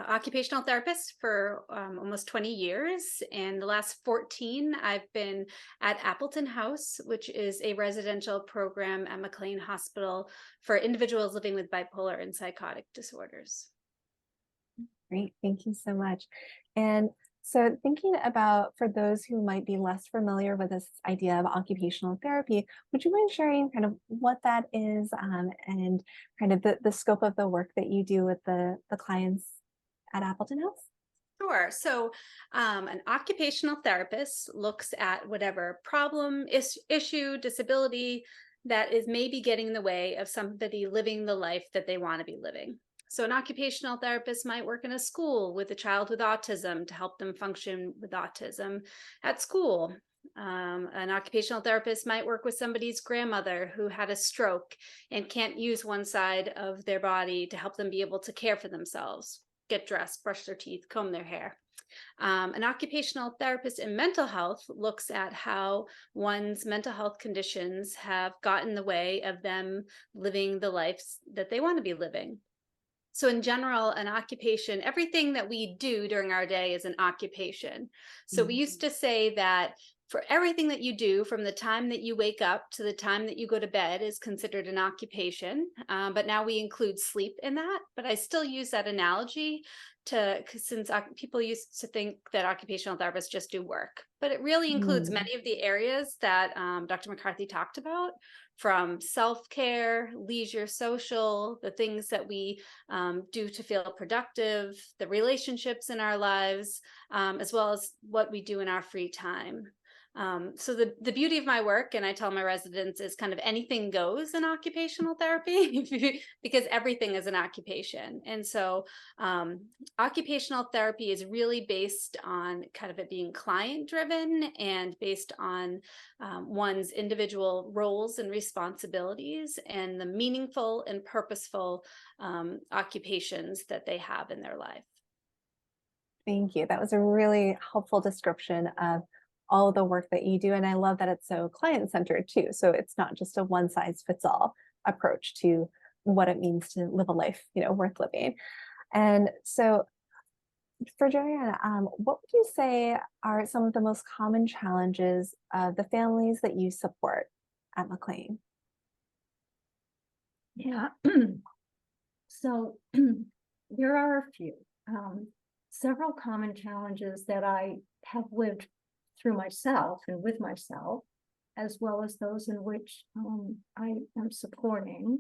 occupational therapist for almost 20 years. And the last 14, I've been at Appleton House, which is a residential program at McLean Hospital for individuals living with bipolar and psychotic disorders. Great, thank you so much. And so thinking about, for those who might be less familiar with this idea of occupational therapy, would you mind sharing kind of what that is, and kind of the scope of the work that you do with the clients at Appleton House? Sure. So, an occupational therapist looks at whatever problem, issue, disability that is maybe getting in the way of somebody living the life that they want to be living. So, an occupational therapist might work in a school with a child with autism to help them function with autism at school. An occupational therapist might work with somebody's grandmother who had a stroke and can't use one side of their body to help them be able to care for themselves, get dressed, brush their teeth, comb their hair. An occupational therapist in mental health looks at how one's mental health conditions have gotten in the way of them living the lives that they want to be living. So in general, an occupation, everything that we do during our day is an occupation. So we used to say that for everything that you do, from the time that you wake up to the time that you go to bed, is considered an occupation. But now we include sleep in that. But I still use that analogy since people used to think that occupational therapists just do work. But it really includes many of the areas that Dr. McCarthy talked about, from self-care, leisure, social, the things that we do to feel productive, the relationships in our lives, as well as what we do in our free time. So the beauty of my work, and I tell my residents, is kind of anything goes in occupational therapy because everything is an occupation. And so occupational therapy is really based on kind of it being client driven and based on one's individual roles and responsibilities and the meaningful and purposeful occupations that they have in their life. Thank you. That was a really helpful description of all the work that you do. And I love that it's so client-centered too. So it's not just a one-size-fits-all approach to what it means to live a life, worth living. And so for Joanne, what would you say are some of the most common challenges of the families that you support at McLean? Yeah. So there are a few. Several common challenges that I have lived through myself and with myself, as well as those in which I am supporting,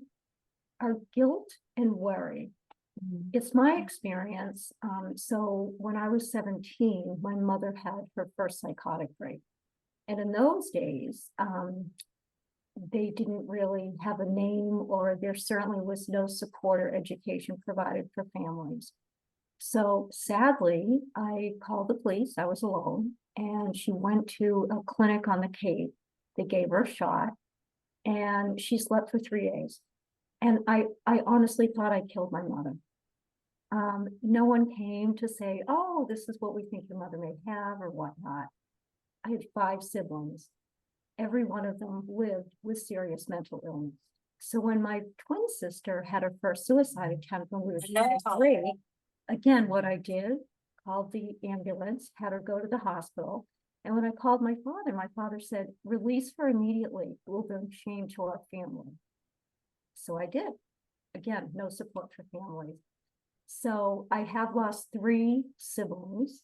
are guilt and worry. It's my experience. So when I was 17, my mother had her first psychotic break. And in those days, they didn't really have a name, or there certainly was no support or education provided for families. So sadly, I called the police. I was alone, and she went to a clinic on the Cape. They gave her a shot, and she slept for 3 days. And I honestly thought I killed my mother. No one came to say, oh, this is what we think your mother may have or whatnot. I had 5 siblings. Every one of them lived with serious mental illness. So when my twin sister had her first suicide attempt when we were 3, again, what I did, called the ambulance, had her go to the hospital. And when I called my father said, release her immediately. It will bring shame to our family. So I did. Again, no support for families. So I have lost 3 siblings.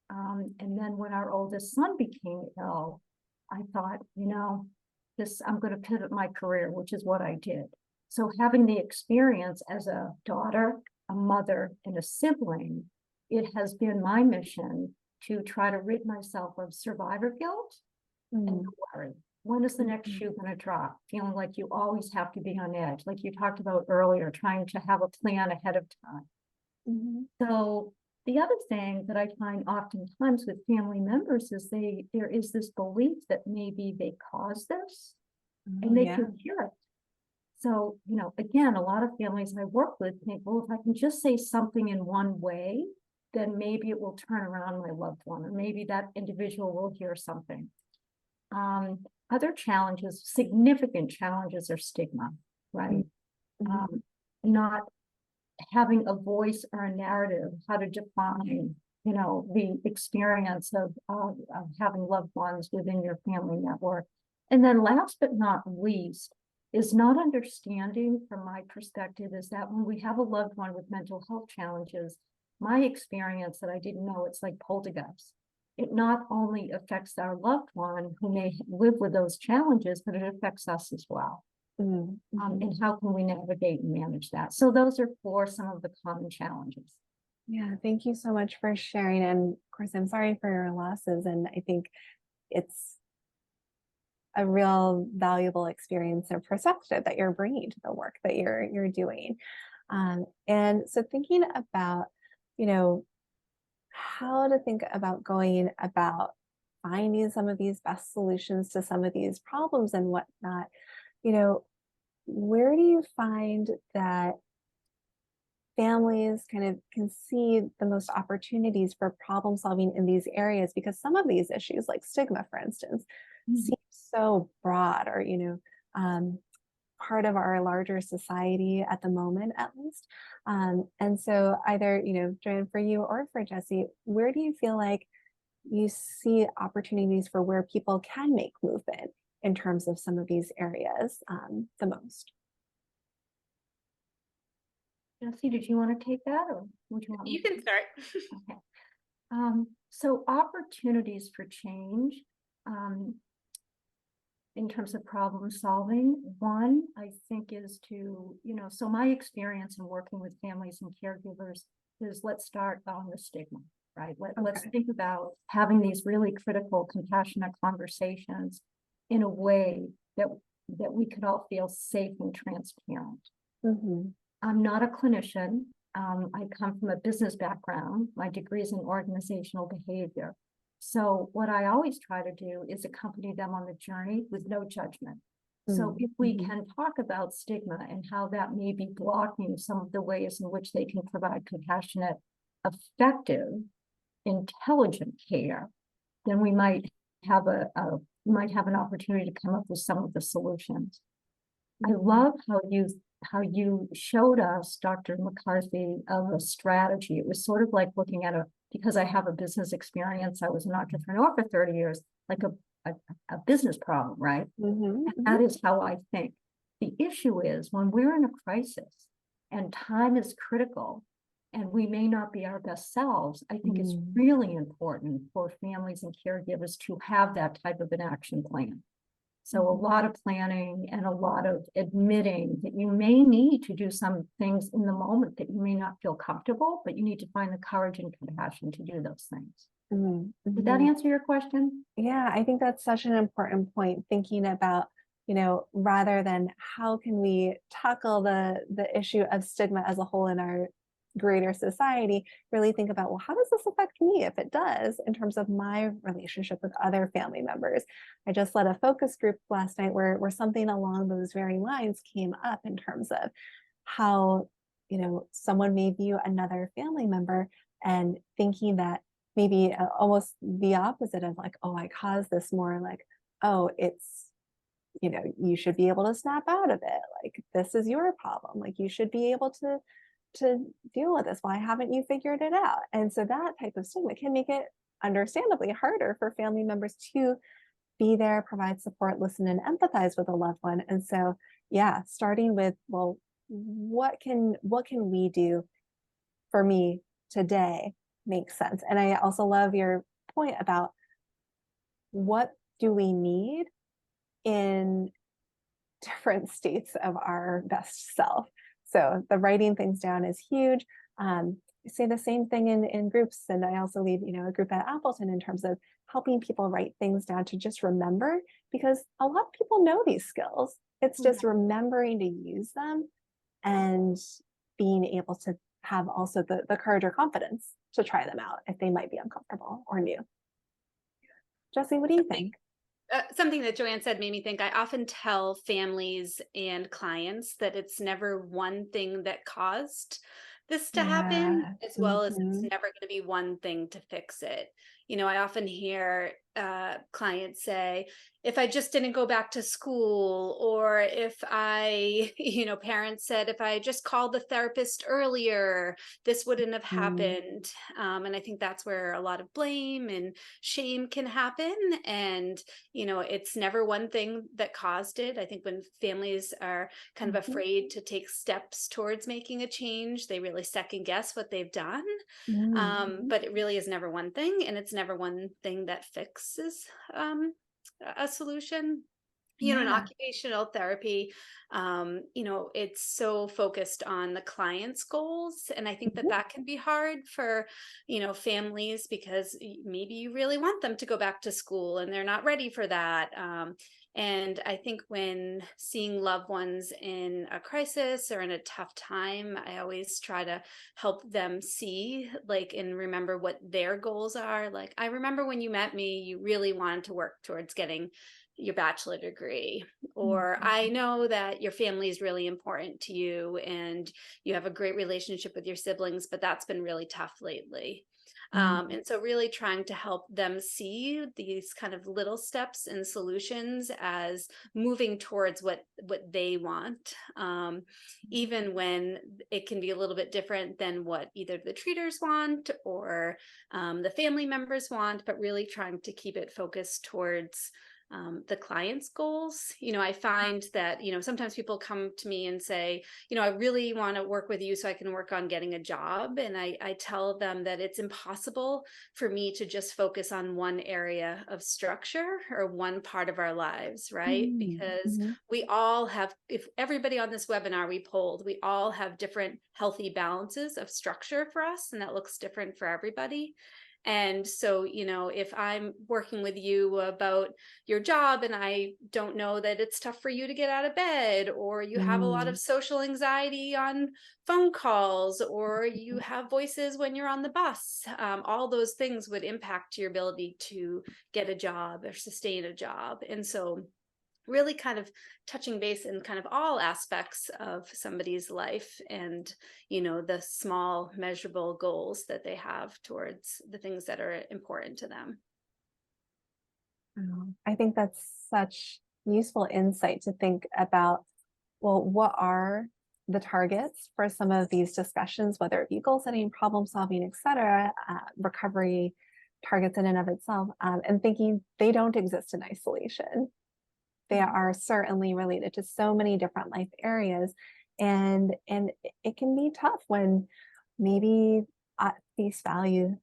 And then when our oldest son became ill, I thought, I'm going to pivot my career, which is what I did. So having the experience as a daughter, a mother, and a sibling, it has been my mission to try to rid myself of survivor guilt and worry. When is the next shoe going to drop? Feeling like you always have to be on edge, like you talked about earlier, trying to have a plan ahead of time. So the other thing that I find oftentimes with family members is there is this belief that maybe they caused this and they can cure it. So, again, a lot of families I work with think, well, if I can just say something in one way, then maybe it will turn around my loved one, or maybe that individual will hear something. Other challenges, significant challenges, are stigma, right? Not having a voice or a narrative, how to define, you know, the experience of having loved ones within your family network. And then last but not least is not understanding, from my perspective, is that when we have a loved one with mental health challenges, my experience that I didn't know, it's like poltergeist. It not only affects our loved one who may live with those challenges, but it affects us as well. And how can we navigate and manage that? So those are for some of the common challenges. Yeah, thank you so much for sharing. And of course, I'm sorry for your losses. And I think it's a real valuable experience or perspective that you're bringing to the work that you're doing. And so thinking about, you know, how to think about going about finding some of these best solutions to some of these problems and whatnot, you know, where do you find that families kind of can see the most opportunities for problem solving in these areas? Because some of these issues, like stigma, for instance, seem so broad, or, you know, part of our larger society at the moment, at least. And so either, you know, Joanne, for you or for Jessie, where do you feel like you see opportunities for where people can make movement in terms of some of these areas the most? Jessie, did you want to take that, or would you want me You to? can start. Okay. So opportunities for change in terms of problem solving, one, I think, is to, you know, so my experience in working with families and caregivers is, let's start on the stigma, right? Let's think about having these really critical, compassionate conversations in a way that we could all feel safe and transparent. I'm not a clinician. I come from a business background. My degree is in organizational behavior. So what I always try to do is accompany them on the journey with no judgment. So if we can talk about stigma and how that may be blocking some of the ways in which they can provide compassionate, effective, intelligent care, then we might have an opportunity to come up with some of the solutions. I love how you showed us, Dr. McCarthy, of a strategy. It was sort of like looking at because I have a business experience, I was an entrepreneur for 30 years, like a business problem, right? And that is how I think. The issue is when we're in a crisis and time is critical and we may not be our best selves, I think it's really important for families and caregivers to have that type of an action plan. So a lot of planning and a lot of admitting that you may need to do some things in the moment that you may not feel comfortable, but you need to find the courage and compassion to do those things. Did that answer your question? Yeah, I think that's such an important point, thinking about, you know, rather than how can we tackle the issue of stigma as a whole in our greater society, really think about, well, how does this affect me, if it does, in terms of my relationship with other family members? I just led a focus group last night where something along those very lines came up in terms of how, you know, someone may view another family member and thinking that maybe almost the opposite of like, oh, I caused this, more like, oh, it's, you know, you should be able to snap out of it. Like, this is your problem. Like, you should be able to deal with this. Why haven't you figured it out? And so that type of stigma can make it understandably harder for family members to be there, provide support, listen, and empathize with a loved one. And so, yeah, starting with, well, what can we do for me today makes sense. And I also love your point about what do we need in different states of our best self. So the writing things down is huge. I say the same thing in groups, and I also lead, you know, a group at Appleton in terms of helping people write things down to just remember, because a lot of people know these skills. It's just remembering to use them and being able to have also the courage or confidence to try them out if they might be uncomfortable or new. Jessie, what do you think? Something that Joanne said made me think. I often tell families and clients that it's never one thing that caused this to happen, as well as it's never going to be one thing to fix it. I often hear clients say, if I just didn't go back to school, or if I, parents said, if I just called the therapist earlier, this wouldn't have happened. And I think that's where a lot of blame and shame can happen. And, it's never one thing that caused it. I think when families are kind of afraid to take steps towards making a change, they really second guess what they've done. But it really is never one thing, and it's never one thing that fixes a solution. In occupational therapy, it's so focused on the client's goals. And I think that can be hard for, families, because maybe you really want them to go back to school and they're not ready for that. And I think when seeing loved ones in a crisis or in a tough time, I always try to help them see, and remember what their goals are. Like, I remember when you met me, you really wanted to work towards getting your bachelor degree, or I know that your family is really important to you and you have a great relationship with your siblings, but that's been really tough lately. And so really trying to help them see these kind of little steps and solutions as moving towards what they want, even when it can be a little bit different than what either the treaters want or the family members want, but really trying to keep it focused towards the client's goals. I find that, sometimes people come to me and say, I really want to work with you so I can work on getting a job. And I tell them that it's impossible for me to just focus on one area of structure or one part of our lives, right? Because we all have, if everybody on this webinar we polled, we all have different healthy balances of structure for us, and that looks different for everybody. And so, if I'm working with you about your job and I don't know that it's tough for you to get out of bed, or you have a lot of social anxiety on phone calls, or you have voices when you're on the bus, all those things would impact your ability to get a job or sustain a job. And so really kind of touching base in kind of all aspects of somebody's life, and the small measurable goals that they have towards the things that are important to them. I think that's such useful insight to think about, well, what are the targets for some of these discussions, whether it be goal setting, problem solving, et cetera, recovery targets in and of itself, and thinking they don't exist in isolation. They are certainly related to so many different life areas. And it can be tough when maybe at face value,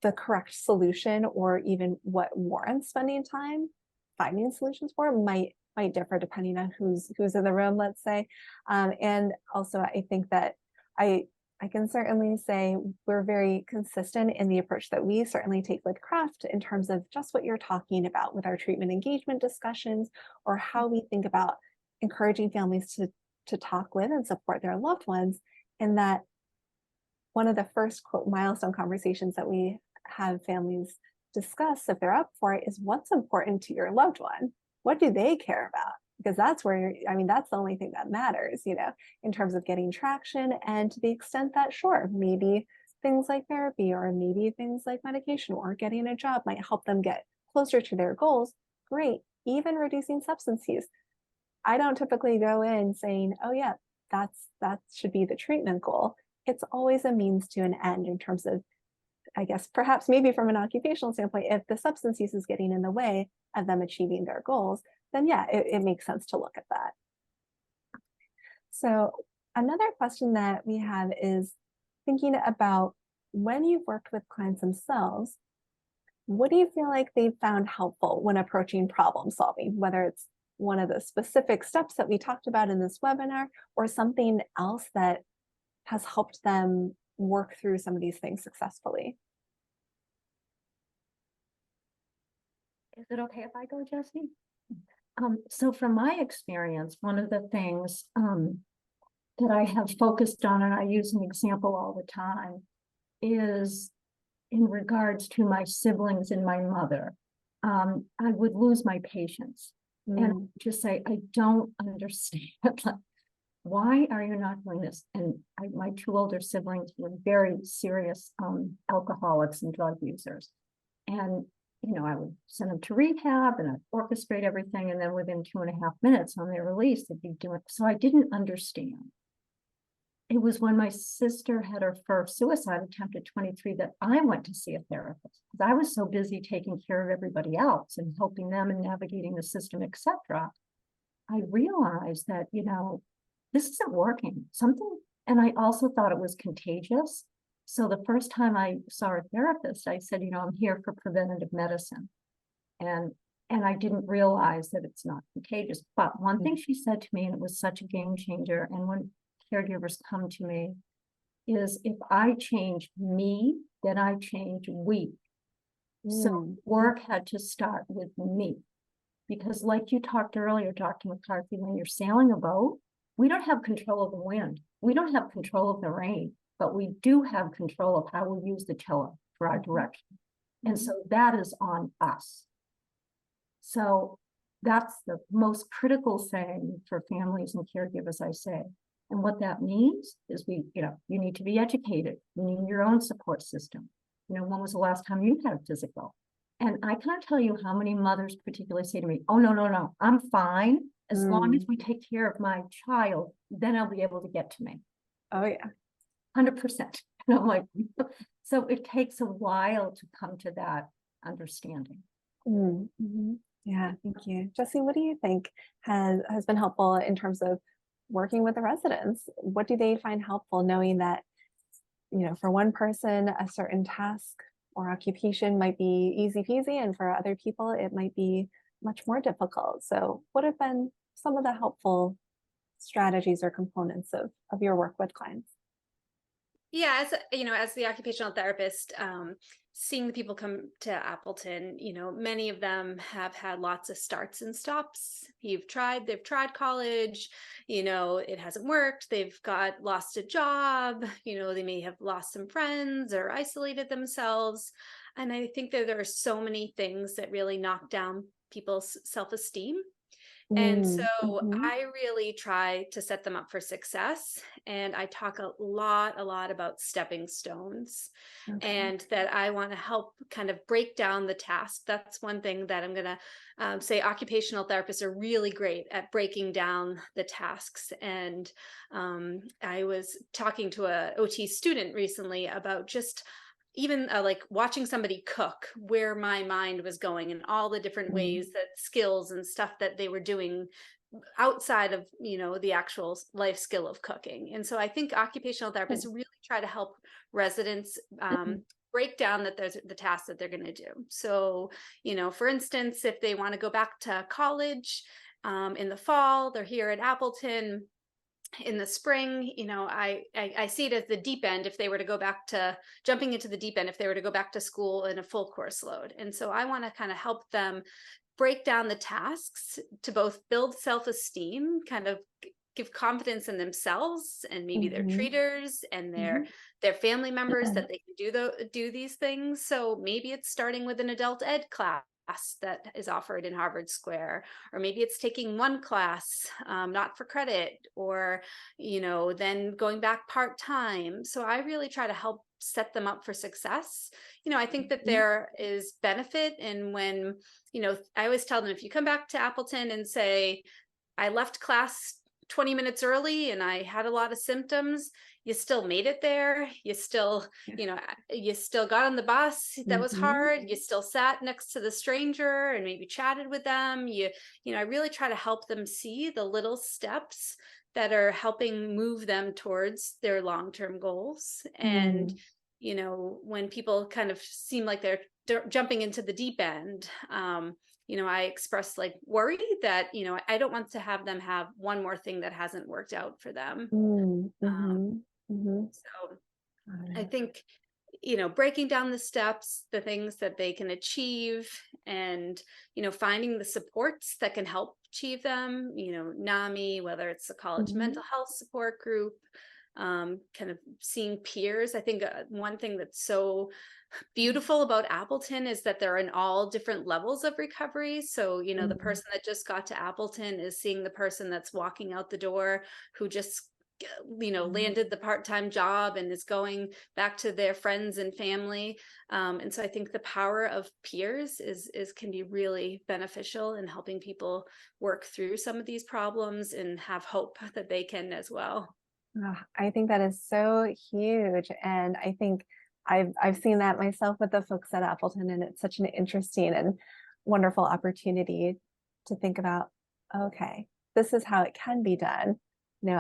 the correct solution, or even what warrants spending time finding solutions for, might differ depending on who's in the room, let's say. And also, I think that I can certainly say we're very consistent in the approach that we certainly take with CRAFT in terms of just what you're talking about with our treatment engagement discussions, or how we think about encouraging families to talk with and support their loved ones. And that one of the first quote milestone conversations that we have families discuss, if they're up for it, is what's important to your loved one. What do they care about? Because that's where, that's the only thing that matters, in terms of getting traction. And to the extent that, sure, maybe things like therapy, or maybe things like medication or getting a job might help them get closer to their goals. Great. Even reducing substance use. I don't typically go in saying, oh yeah, that should be the treatment goal. It's always a means to an end in terms of, I guess, perhaps maybe from an occupational standpoint, if the substance use is getting in the way of them achieving their goals, then yeah, it makes sense to look at that. So another question that we have is thinking about, when you've worked with clients themselves, what do you feel like they've found helpful when approaching problem solving, whether it's one of the specific steps that we talked about in this webinar, or something else that has helped them work through some of these things successfully? Is it okay if I go, Jessie? So from my experience, one of the things that I have focused on, and I use an example all the time, is in regards to my siblings and my mother. I would lose my patience and just say, I don't understand. Like, why are you not doing this? And my two older siblings were very serious alcoholics and drug users. And, I would send them to rehab and I'd orchestrate everything. And then within 2.5 minutes on their release, they'd be doing, so I didn't understand. It was when my sister had her first suicide attempt at 23 that I went to see a therapist, because I was so busy taking care of everybody else and helping them and navigating the system, etc. I realized that, this isn't working. And I also thought it was contagious. So the first time I saw a therapist, I said, I'm here for preventative medicine. And I didn't realize that it's not contagious. But one thing she said to me, and it was such a game changer, and when caregivers come to me, is if I change me, then I change we. So work had to start with me. Because like you talked earlier, Dr. McCarthy, when you're sailing a boat, we don't have control of the wind. We don't have control of the rain, but we do have control of how we use the tiller for our direction. And so that is on us. So that's the most critical thing for families and caregivers, I say. And what that means is you need to be educated. You need your own support system. When was the last time you had a physical? And I can't tell you how many mothers particularly say to me, oh, no, I'm fine. As long as we take care of my child, then I'll be able to get to me. Oh, yeah. 100%. And I'm like, so it takes a while to come to that understanding. Yeah, thank you. Jessie, what do you think has been helpful in terms of working with the residents? What do they find helpful knowing that, for one person, a certain task or occupation might be easy peasy, and for other people, it might be much more difficult. So what have been some of the helpful strategies or components of your work with clients? Yeah, as the occupational therapist, seeing the people come to Appleton, many of them have had lots of starts and stops. They've tried college, it hasn't worked. They've lost a job, they may have lost some friends or isolated themselves. And I think that there are so many things that really knock down people's self-esteem. And so I really try to set them up for success. And I talk a lot about stepping stones, and that I want to help kind of break down the task. That's one thing that I'm going to say occupational therapists are really great at breaking down the tasks. And I was talking to a OT student recently about just even like watching somebody cook, where my mind was going and all the different ways that skills and stuff that they were doing outside of, the actual life skill of cooking. And so I think occupational therapists really try to help residents break down that there's the tasks that they're going to do. So, for instance, if they want to go back to college in the fall, they're here at Appleton. In the spring, I see it as the deep end if they were to go back to jumping into the deep end, if they were to go back to school in a full course load. And so I want to kind of help them break down the tasks to both build self-esteem, kind of give confidence in themselves and maybe their treaters and their family members that they can do these things. So maybe it's starting with an adult ed class that is offered in Harvard Square, or maybe it's taking one class, not for credit, or, then going back part-time. So I really try to help set them up for success. I think that there is benefit in when, I always tell them, if you come back to Appleton and say, I left class 20 minutes early and I had a lot of symptoms, you still made it there. You still, you still got on the bus. That was hard. You still sat next to the stranger and maybe chatted with them. I really try to help them see the little steps that are helping move them towards their long-term goals. And, when people kind of seem like they're jumping into the deep end, I express like worry that, I don't want to have them have one more thing that hasn't worked out for them. So I think, breaking down the steps, the things that they can achieve, and, finding the supports that can help achieve them, NAMI, whether it's the college mental health support group, kind of seeing peers. I think one thing that's so beautiful about Appleton is that they're in all different levels of recovery. So, the person that just got to Appleton is seeing the person that's walking out the door who just landed the part-time job and is going back to their friends and family. And so I think the power of peers is can be really beneficial in helping people work through some of these problems and have hope that they can as well. I think that is so huge. And I think I've seen that myself with the folks at Appleton, and it's such an interesting and wonderful opportunity to think about, okay, this is how it can be done.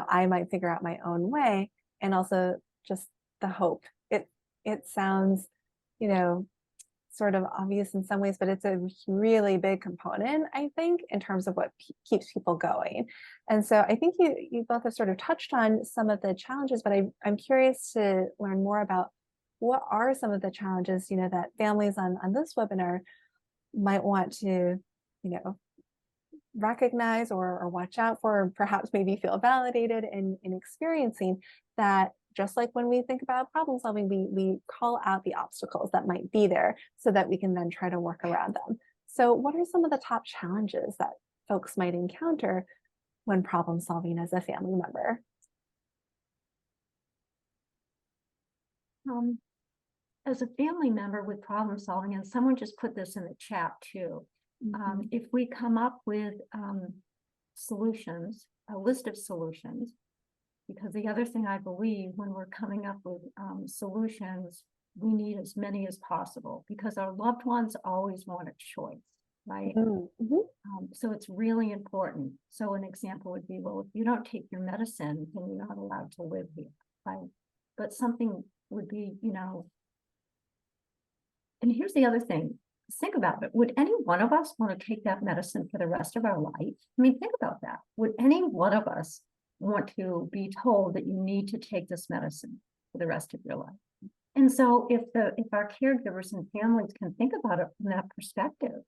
I might figure out my own way, and also just the hope. It sounds, sort of obvious in some ways, but it's a really big component, I think, in terms of what keeps people going. And so I think you both have sort of touched on some of the challenges, but I'm curious to learn more about what are some of the challenges, that families on this webinar might want to, recognize or watch out for, or perhaps maybe feel validated in experiencing that. Just like when we think about problem solving, we call out the obstacles that might be there so that we can then try to work around them. So what are some of the top challenges that folks might encounter when problem solving as a family member? As a family member with problem solving, and someone just put this in the chat too, if we come up with solutions, a list of solutions, because the other thing I believe when we're coming up with solutions, we need as many as possible, because our loved ones always want a choice, right? So it's really important. So an example would be, well, if you don't take your medicine, then you're not allowed to live here, right? But something would be, and here's the other thing. Think about it. Would any one of us want to take that medicine for the rest of our life? I mean, think about that. Would any one of us want to be told that you need to take this medicine for the rest of your life? And so if our caregivers and families can think about it from that perspective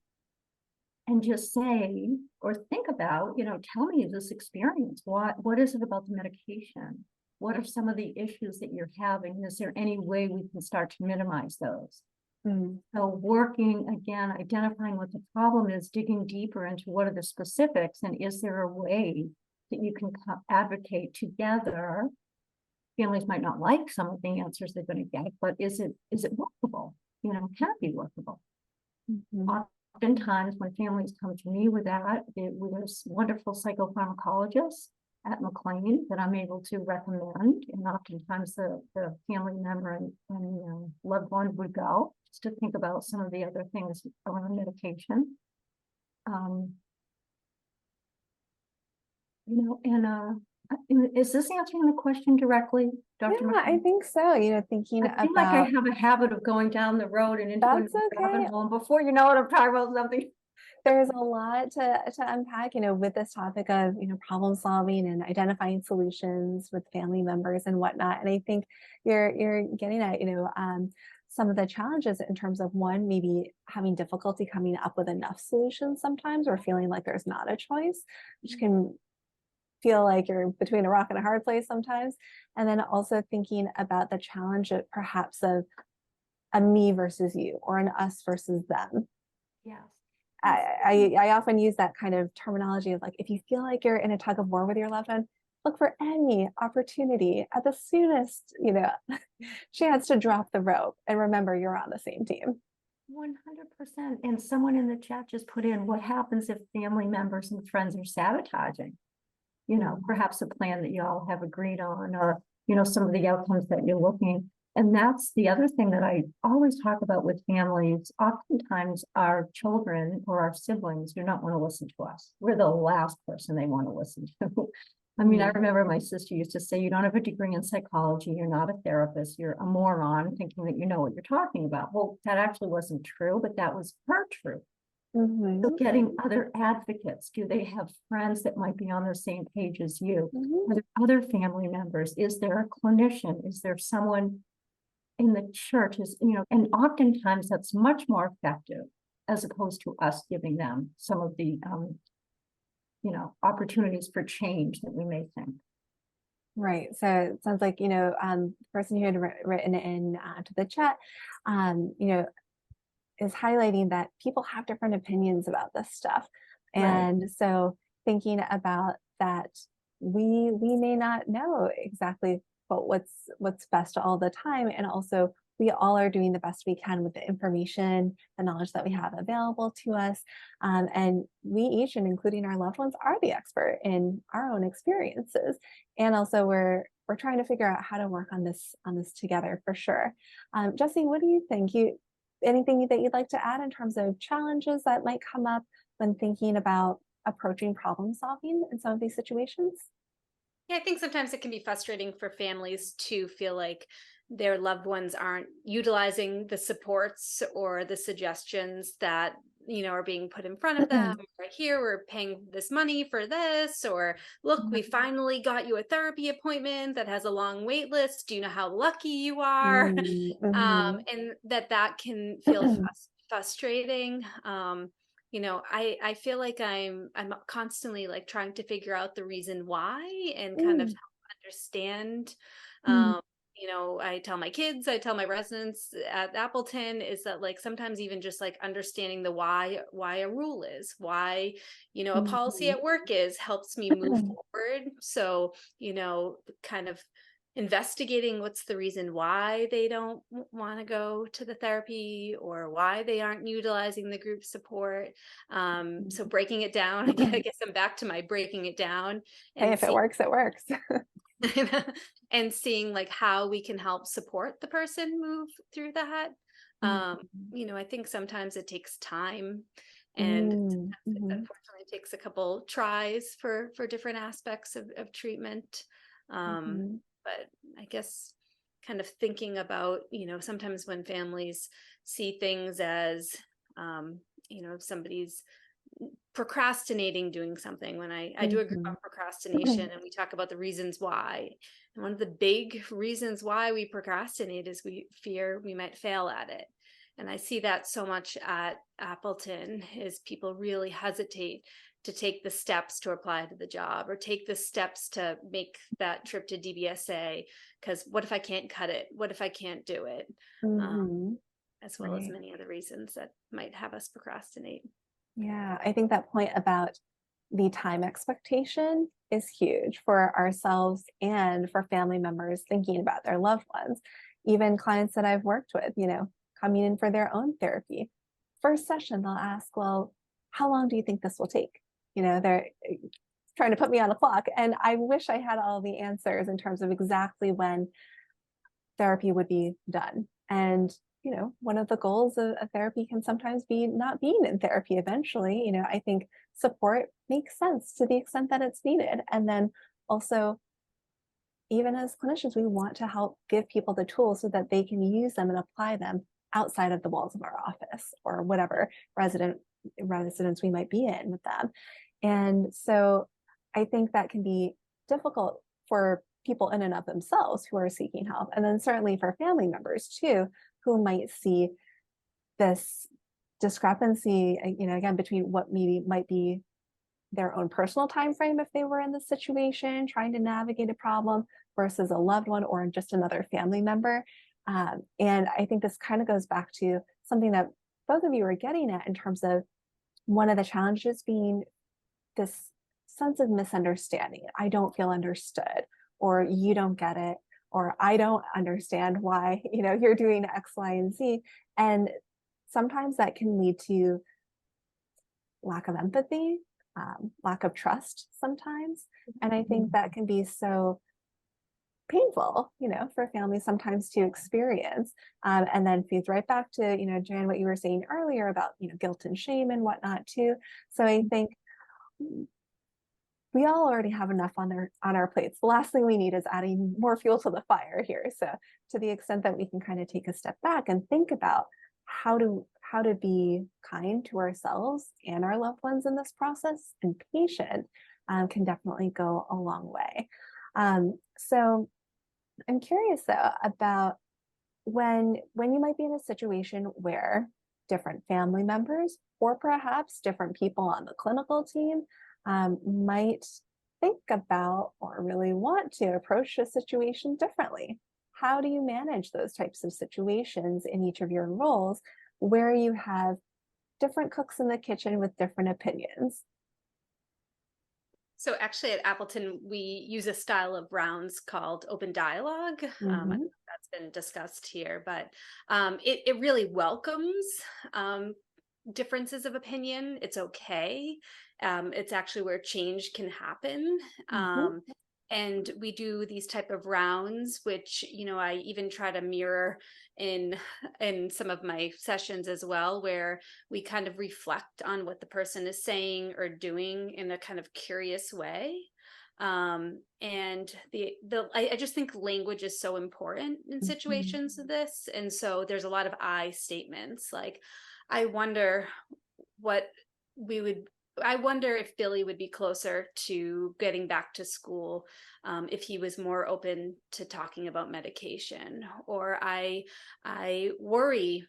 and just say, or think about, tell me this experience. What is it about the medication? What are some of the issues that you're having? Is there any way we can start to minimize those? So working, again, identifying what the problem is, digging deeper into what are the specifics, and is there a way that you can advocate together? Families might not like some of the answers they're going to get, but is it workable? Can it be workable? Oftentimes when families come to me with that, there's wonderful psychopharmacologists at McLean that I'm able to recommend, and oftentimes the family member and loved one would go just to think about some of the other things around medication. Is this answering the question directly, Dr. Yeah, McCarthy? I think so. Thinking I feel about, like I have a habit of going down the road and into that's a rabbit okay. hole, and before you know it, I'm talking about something. There's a lot to unpack, with this topic of, problem solving and identifying solutions with family members and whatnot. And I think you're getting at, some of the challenges in terms of, one, maybe having difficulty coming up with enough solutions sometimes, or feeling like there's not a choice, which can feel like you're between a rock and a hard place sometimes. And then also thinking about the challenge of perhaps of a me versus you, or an us versus them. Yes. I often use that kind of terminology of, like, if you feel like you're in a tug of war with your loved one, look for any opportunity at the soonest, chance to drop the rope, and remember you're on the same team. 100%. And someone in the chat just put in, what happens if family members and friends are sabotaging, perhaps a plan that you all have agreed on, or, some of the outcomes that you're looking. And that's the other thing that I always talk about with families. Oftentimes our children or our siblings do not want to listen to us. We're the last person they want to listen to. I mean, I remember my sister used to say, you don't have a degree in psychology, you're not a therapist, you're a moron, thinking that you know what you're talking about. Well, that actually wasn't true, but that was her truth. So getting other advocates. Do they have friends that might be on the same page as you? Are there other family members? Is there a clinician? Is there someone in the church? And oftentimes that's much more effective as opposed to us giving them some of the opportunities for change that we may think. Right. So it sounds like, the person who had written in to the chat, is highlighting that people have different opinions about this stuff. And so thinking about that, we may not know exactly what's best all the time. And also we all are doing the best we can with the information, the knowledge that we have available to us. And we each, and including our loved ones, are the expert in our own experiences. And also we're trying to figure out how to work on this together for sure. Jessie, what do you think? Anything that you'd like to add in terms of challenges that might come up when thinking about approaching problem solving in some of these situations? Yeah, I think sometimes it can be frustrating for families to feel like their loved ones aren't utilizing the supports or the suggestions that are being put in front of them. Right here, we're paying this money for this, or look, we finally got you a therapy appointment that has a long wait list. Do you know how lucky you are? And that can feel frustrating. I feel like I'm constantly like trying to figure out the reason why and kind of help understand. I tell my kids, I tell my residents at Appleton is that like sometimes even just like understanding the why a rule is, why, a policy at work is helps me move forward. So, kind of investigating what's the reason why they don't want to go to the therapy or why they aren't utilizing the group support. So breaking it down, I guess I'm back to my breaking it down. And if it works, it works. And seeing like how we can help support the person move through that. I think sometimes it takes time, and it unfortunately takes a couple tries for different aspects of treatment. But I guess kind of thinking about, sometimes when families see things as, if somebody's procrastinating doing something, when I do a group on procrastination and we talk about the reasons why. And one of the big reasons why we procrastinate is we fear we might fail at it. And I see that so much at Appleton is people really hesitate to take the steps to apply to the job or take the steps to make that trip to DBSA, because what if I can't cut it? What if I can't do it? As well as many other reasons that might have us procrastinate. Yeah, I think that point about the time expectation is huge for ourselves and for family members thinking about their loved ones. Even clients that I've worked with, coming in for their own therapy. First session, they'll ask, well, how long do you think this will take? They're trying to put me on a clock. And I wish I had all the answers in terms of exactly when therapy would be done. And, one of the goals of therapy can sometimes be not being in therapy eventually. I think support makes sense to the extent that it's needed. And then also, even as clinicians, we want to help give people the tools so that they can use them and apply them outside of the walls of our office or whatever residence we might be in with them. And so I think that can be difficult for people in and of themselves who are seeking help. And then certainly for family members too, who might see this discrepancy, again, between what maybe might be their own personal time frame if they were in this situation, trying to navigate a problem versus a loved one or just another family member. And I think this kind of goes back to something that both of you are getting at in terms of one of the challenges being this sense of misunderstanding. I don't feel understood, or you don't get it, or I don't understand why, you're doing X, Y, and Z. And sometimes that can lead to lack of empathy, lack of trust sometimes. And I think that can be so painful, for families sometimes to experience, and then feeds right back to, Joanne, what you were saying earlier about, guilt and shame and whatnot too. So I think we all already have enough on our plates. The last thing we need is adding more fuel to the fire here. So to the extent that we can kind of take a step back and think about how to be kind to ourselves and our loved ones in this process and patient, can definitely go a long way. So I'm curious though about when you might be in a situation where different family members or perhaps different people on the clinical team might think about or really want to approach a situation differently. How do you manage those types of situations in each of your roles where you have different cooks in the kitchen with different opinions? So actually at Appleton, we use a style of rounds called open dialogue. I don't know if that's been discussed here, but it really welcomes differences of opinion. It's okay. It's actually where change can happen. And we do these type of rounds, which, you know, I even try to mirror in some of my sessions as well, where we kind of reflect on what the person is saying or doing in a kind of curious way. And I just think language is so important in situations of this. And so there's a lot of I statements, like, I wonder what we would I wonder if Billy would be closer to getting back to school if he was more open to talking about medication. Or I worry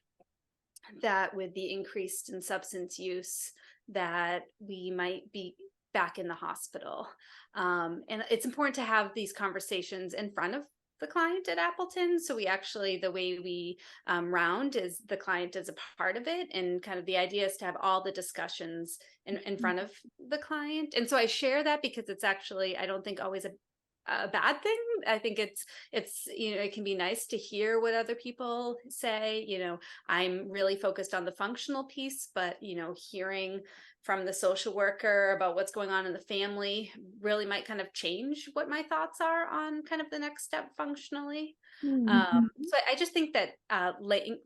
that with the increase in substance use that we might be back in the hospital. And it's important to have these conversations in front of the client at Appleton. So we actually, the way we round is the client is a part of it. And kind of the idea is to have all the discussions in front of the client. And so I share that because it's actually, I don't think always a bad thing. I think it's, you know, it can be nice to hear what other people say. You know, I'm really focused on the functional piece, but, you know, hearing from the social worker about what's going on in the family really might kind of change what my thoughts are on kind of the next step functionally. So I just think that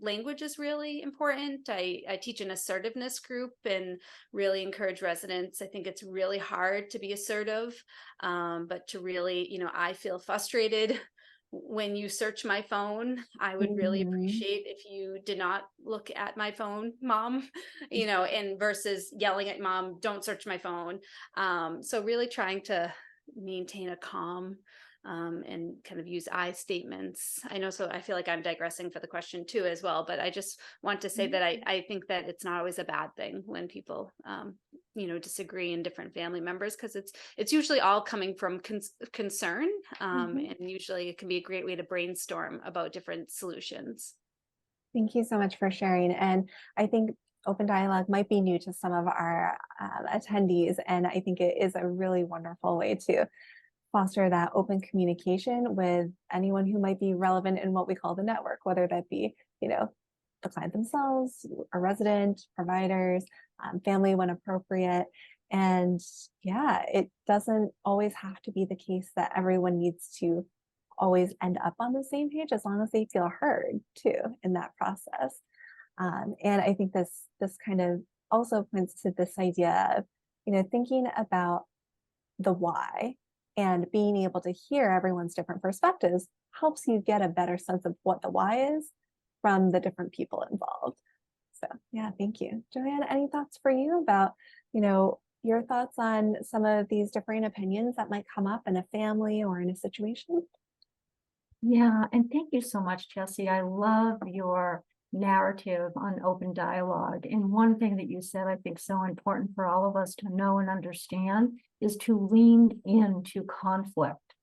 language is really important. I teach an assertiveness group and really encourage residents. I think it's really hard to be assertive, but to really, you know, I feel frustrated when you search my phone. I would really appreciate if you did not look at my phone, mom, you know, and versus yelling at mom, don't search my phone. So really trying to maintain a calm and kind of use I statements. I know, so I feel like I'm digressing for the question too as well, but I just want to say that I think that it's not always a bad thing when people, you know, disagree in different family members, because it's usually all coming from concern, and usually it can be a great way to brainstorm about different solutions. Thank you so much for sharing. And I think open dialogue might be new to some of our attendees, and I think it is a really wonderful way to foster that open communication with anyone who might be relevant in what we call the network, whether that be, you know, the client themselves, a resident, providers, family when appropriate. And yeah, it doesn't always have to be the case that everyone needs to always end up on the same page, as long as they feel heard too in that process. And I think this kind of also points to this idea of, you know, thinking about the why and being able to hear everyone's different perspectives helps you get a better sense of what the why is from the different people involved. So yeah, thank you. Joanne, any thoughts for you about, you know, your thoughts on some of these differing opinions that might come up in a family or in a situation? Yeah, and thank you so much, Jessie. I love your narrative on open dialogue. And one thing that you said, I think so important for all of us to know and understand, is to lean into conflict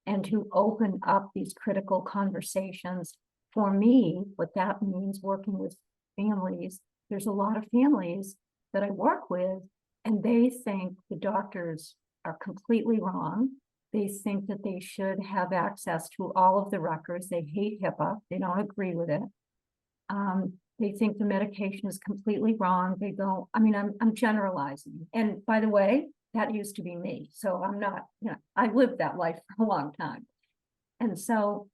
and to open up these critical conversations. For me, what that means working with families, there's a lot of families that I work with, and they think the doctors are completely wrong. They think that they should have access to all of the records. They hate HIPAA. They don't agree with it. They think the medication is completely wrong. They don't, I mean, I'm generalizing. And by the way, that used to be me. So I'm not, you know, I lived that life for a long time. And so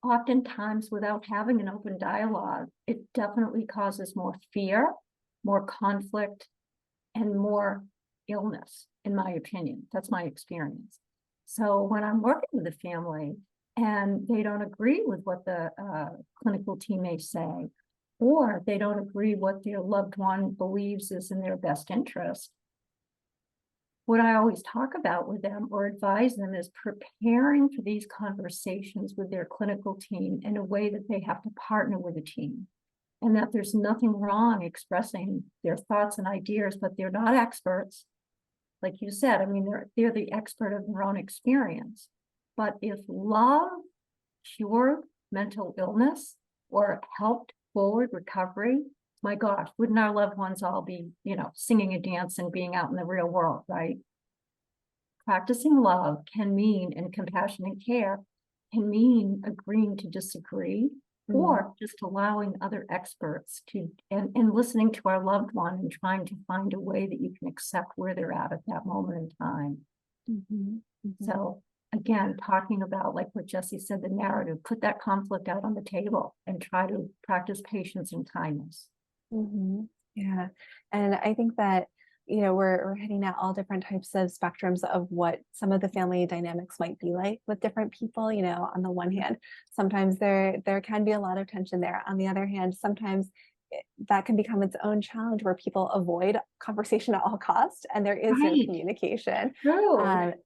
oftentimes without having an open dialogue, it definitely causes more fear, more conflict, and more illness, in my opinion. That's my experience. So when I'm working with a family and they don't agree with what the clinical team may say, or they don't agree what their loved one believes is in their best interest, what I always talk about with them or advise them is preparing for these conversations with their clinical team in a way that they have to partner with a team, and that there's nothing wrong expressing their thoughts and ideas, but they're not experts. Like you said, I mean, they're the expert of their own experience. But if love cured mental illness or helped forward recovery, my gosh, wouldn't our loved ones all be, you know, singing and dancing, being out in the real world, right? practicing love can mean, and compassion and care can mean agreeing to disagree, or just allowing other experts to, and listening to our loved one and trying to find a way that you can accept where they're at that moment in time. So again, talking about, like what Jessie said, the narrative, put that conflict out on the table and try to practice patience and kindness. Yeah. And I think that, you know, we're hitting at all different types of spectrums of what some of the family dynamics might be like with different people. You know, on the one hand, sometimes there can be a lot of tension there. On the other hand, sometimes that can become its own challenge where people avoid conversation at all costs and there is no communication.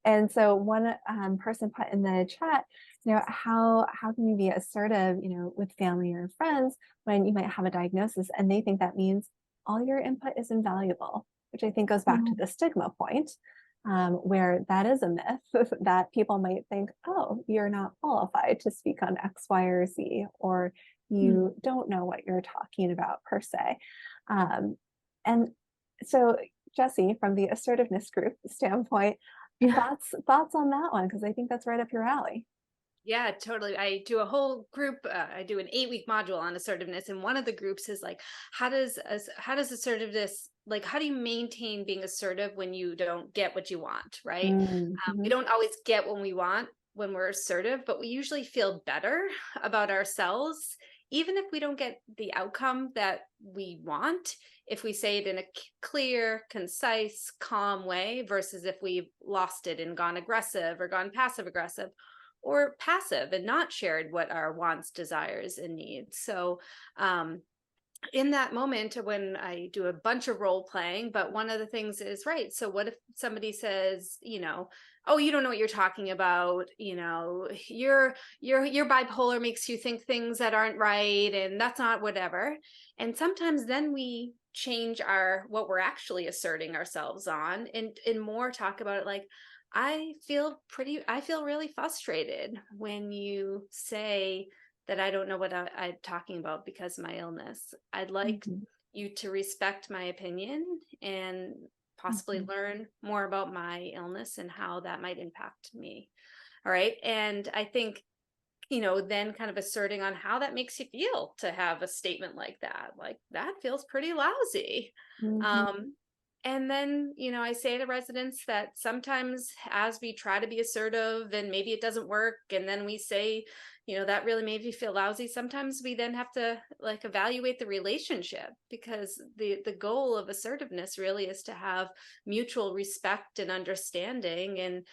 And so one person put in the chat, you know, how can you be assertive, you know, with family or friends when you might have a diagnosis and they think that means all your input is invaluable, which I think goes back to the stigma point, where that is a myth that people might think, oh, you're not qualified to speak on X, Y, or Z, or you don't know what you're talking about per se. And so Jessie, from the assertiveness group standpoint, thoughts on that one, because I think that's right up your alley. Yeah, totally. I do a whole group. I do an 8-week module on assertiveness, and one of the groups is like, how does assertiveness, like, how do you maintain being assertive when you don't get what you want, right? We don't always get what we want when we're assertive, but we usually feel better about ourselves, even if we don't get the outcome that we want, if we say it in a clear, concise, calm way, versus if we've lost it and gone aggressive or gone passive aggressive, or passive and not shared what our wants, desires, and needs. So in that moment when I do a bunch of role playing, but one of the things is, right, so what if somebody says, you know, oh, you don't know what you're talking about, you know, your bipolar makes you think things that aren't right, and that's not whatever. And sometimes then we change what we're actually asserting ourselves on, and more talk about it like, I feel really frustrated when you say that I don't know what I'm talking about because of my illness. I'd like you to respect my opinion and possibly learn more about my illness and how that might impact me. All right. And I think, you know, then kind of asserting on how that makes you feel to have a statement like that feels pretty lousy. And then, you know, I say to residents that sometimes as we try to be assertive and maybe it doesn't work, and then we say, you know, that really made me feel lousy. Sometimes we then have to like evaluate the relationship, because the goal of assertiveness really is to have mutual respect and understanding. And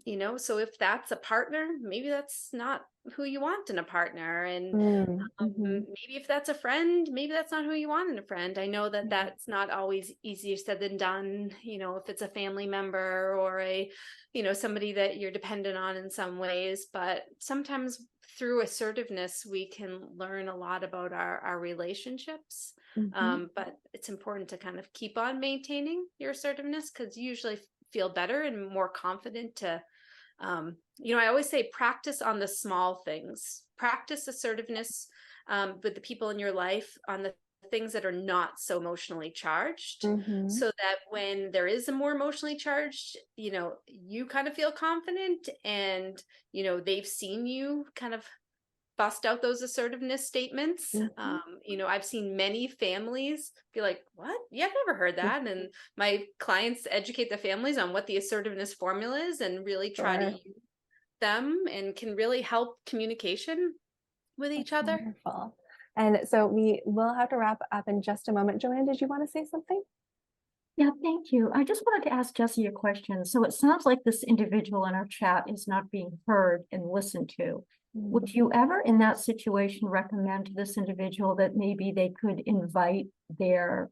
you know, so if that's a partner, maybe that's not who you want in a partner. And maybe if that's a friend, maybe that's not who you want in a friend. I know that that's not always easier said than done, you know, if it's a family member or you know, somebody that you're dependent on in some ways. But sometimes through assertiveness, we can learn a lot about our relationships. But it's important to kind of keep on maintaining your assertiveness, because you usually feel better and more confident to, you know, I always say practice on the small things, practice assertiveness with the people in your life on the things that are not so emotionally charged, so that when there is a more emotionally charged, you know, you kind of feel confident, and, you know, they've seen you kind of bust out those assertiveness statements. You know, I've seen many families be like, what? Yeah, I've never heard that. And my clients educate the families on what the assertiveness formula is and really try to use them, and can really help communication with each other. Wonderful. And so we will have to wrap up in just a moment. Joanne, did you want to say something? Yeah, thank you. I just wanted to ask Jessie a question. So it sounds like this individual in our chat is not being heard and listened to. Would you ever in that situation recommend to this individual that maybe they could invite their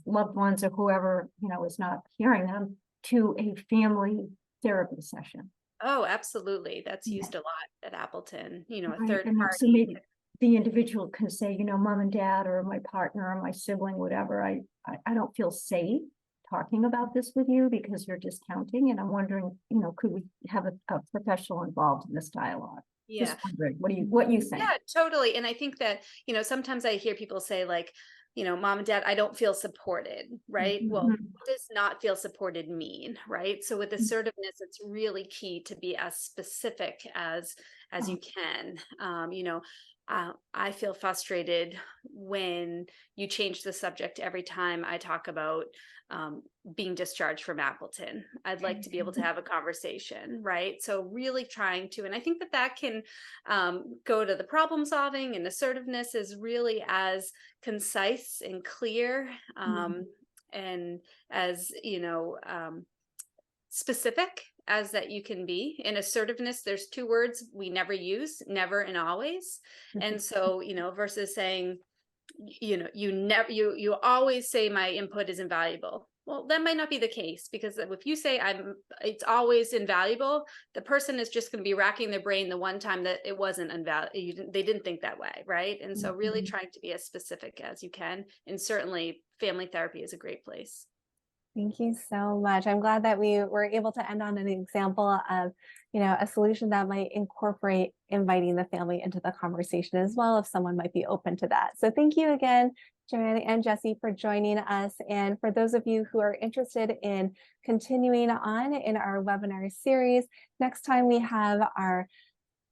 loved ones or whoever, you know, is not hearing them to a family therapy session? Oh, absolutely. That's used a lot at Appleton, you know, a third and party. So maybe the individual can say, you know, mom and dad or my partner or my sibling, whatever, I don't feel safe talking about this with you because you're discounting. And I'm wondering, you know, could we have a professional involved in this dialogue? Yeah. Just wondering, what you think? Yeah, totally. And I think that, you know, sometimes I hear people say like, mom and dad, I don't feel supported, right? Well, Mhm. what does not feel supported mean, right? So with assertiveness, it's really key to be as specific as you can. I feel frustrated when you change the subject every time I talk about being discharged from Appleton. I'd like to be able to have a conversation, right? So really trying to, and I think that can go to the problem solving, and assertiveness is really as concise and clear and as specific as that you can be. In assertiveness, there's two words we never use: never and always. And so versus saying you always say my input is invaluable. Well, that might not be the case, because if you say it's always invaluable, the person is just going to be racking their brain the one time that it wasn't invaluable. They didn't think that way, right? And so really trying to be as specific as you can. And certainly family therapy is a great place. Thank you so much. I'm glad that we were able to end on an example of, a solution that might incorporate inviting the family into the conversation as well, if someone might be open to that. So thank you again, Joanne and Jessie, for joining us. And for those of you who are interested in continuing on in our webinar series, next time we have our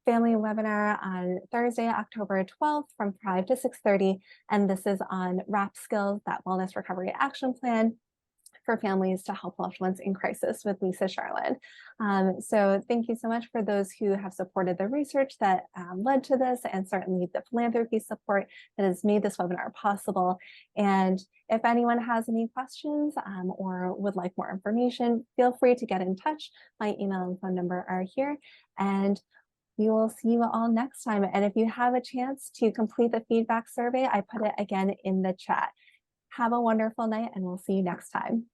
family webinar on Thursday, October 12th from 5 to 6:30. And this is on RAP skills, that wellness recovery action plan for families to help loved ones in crisis, with Lisa Charland. So thank you so much for those who have supported the research that led to this, and certainly the philanthropy support that has made this webinar possible. And if anyone has any questions or would like more information, feel free to get in touch. My email and phone number are here, and we will see you all next time. And if you have a chance to complete the feedback survey, I put it again in the chat. Have a wonderful night, and we'll see you next time.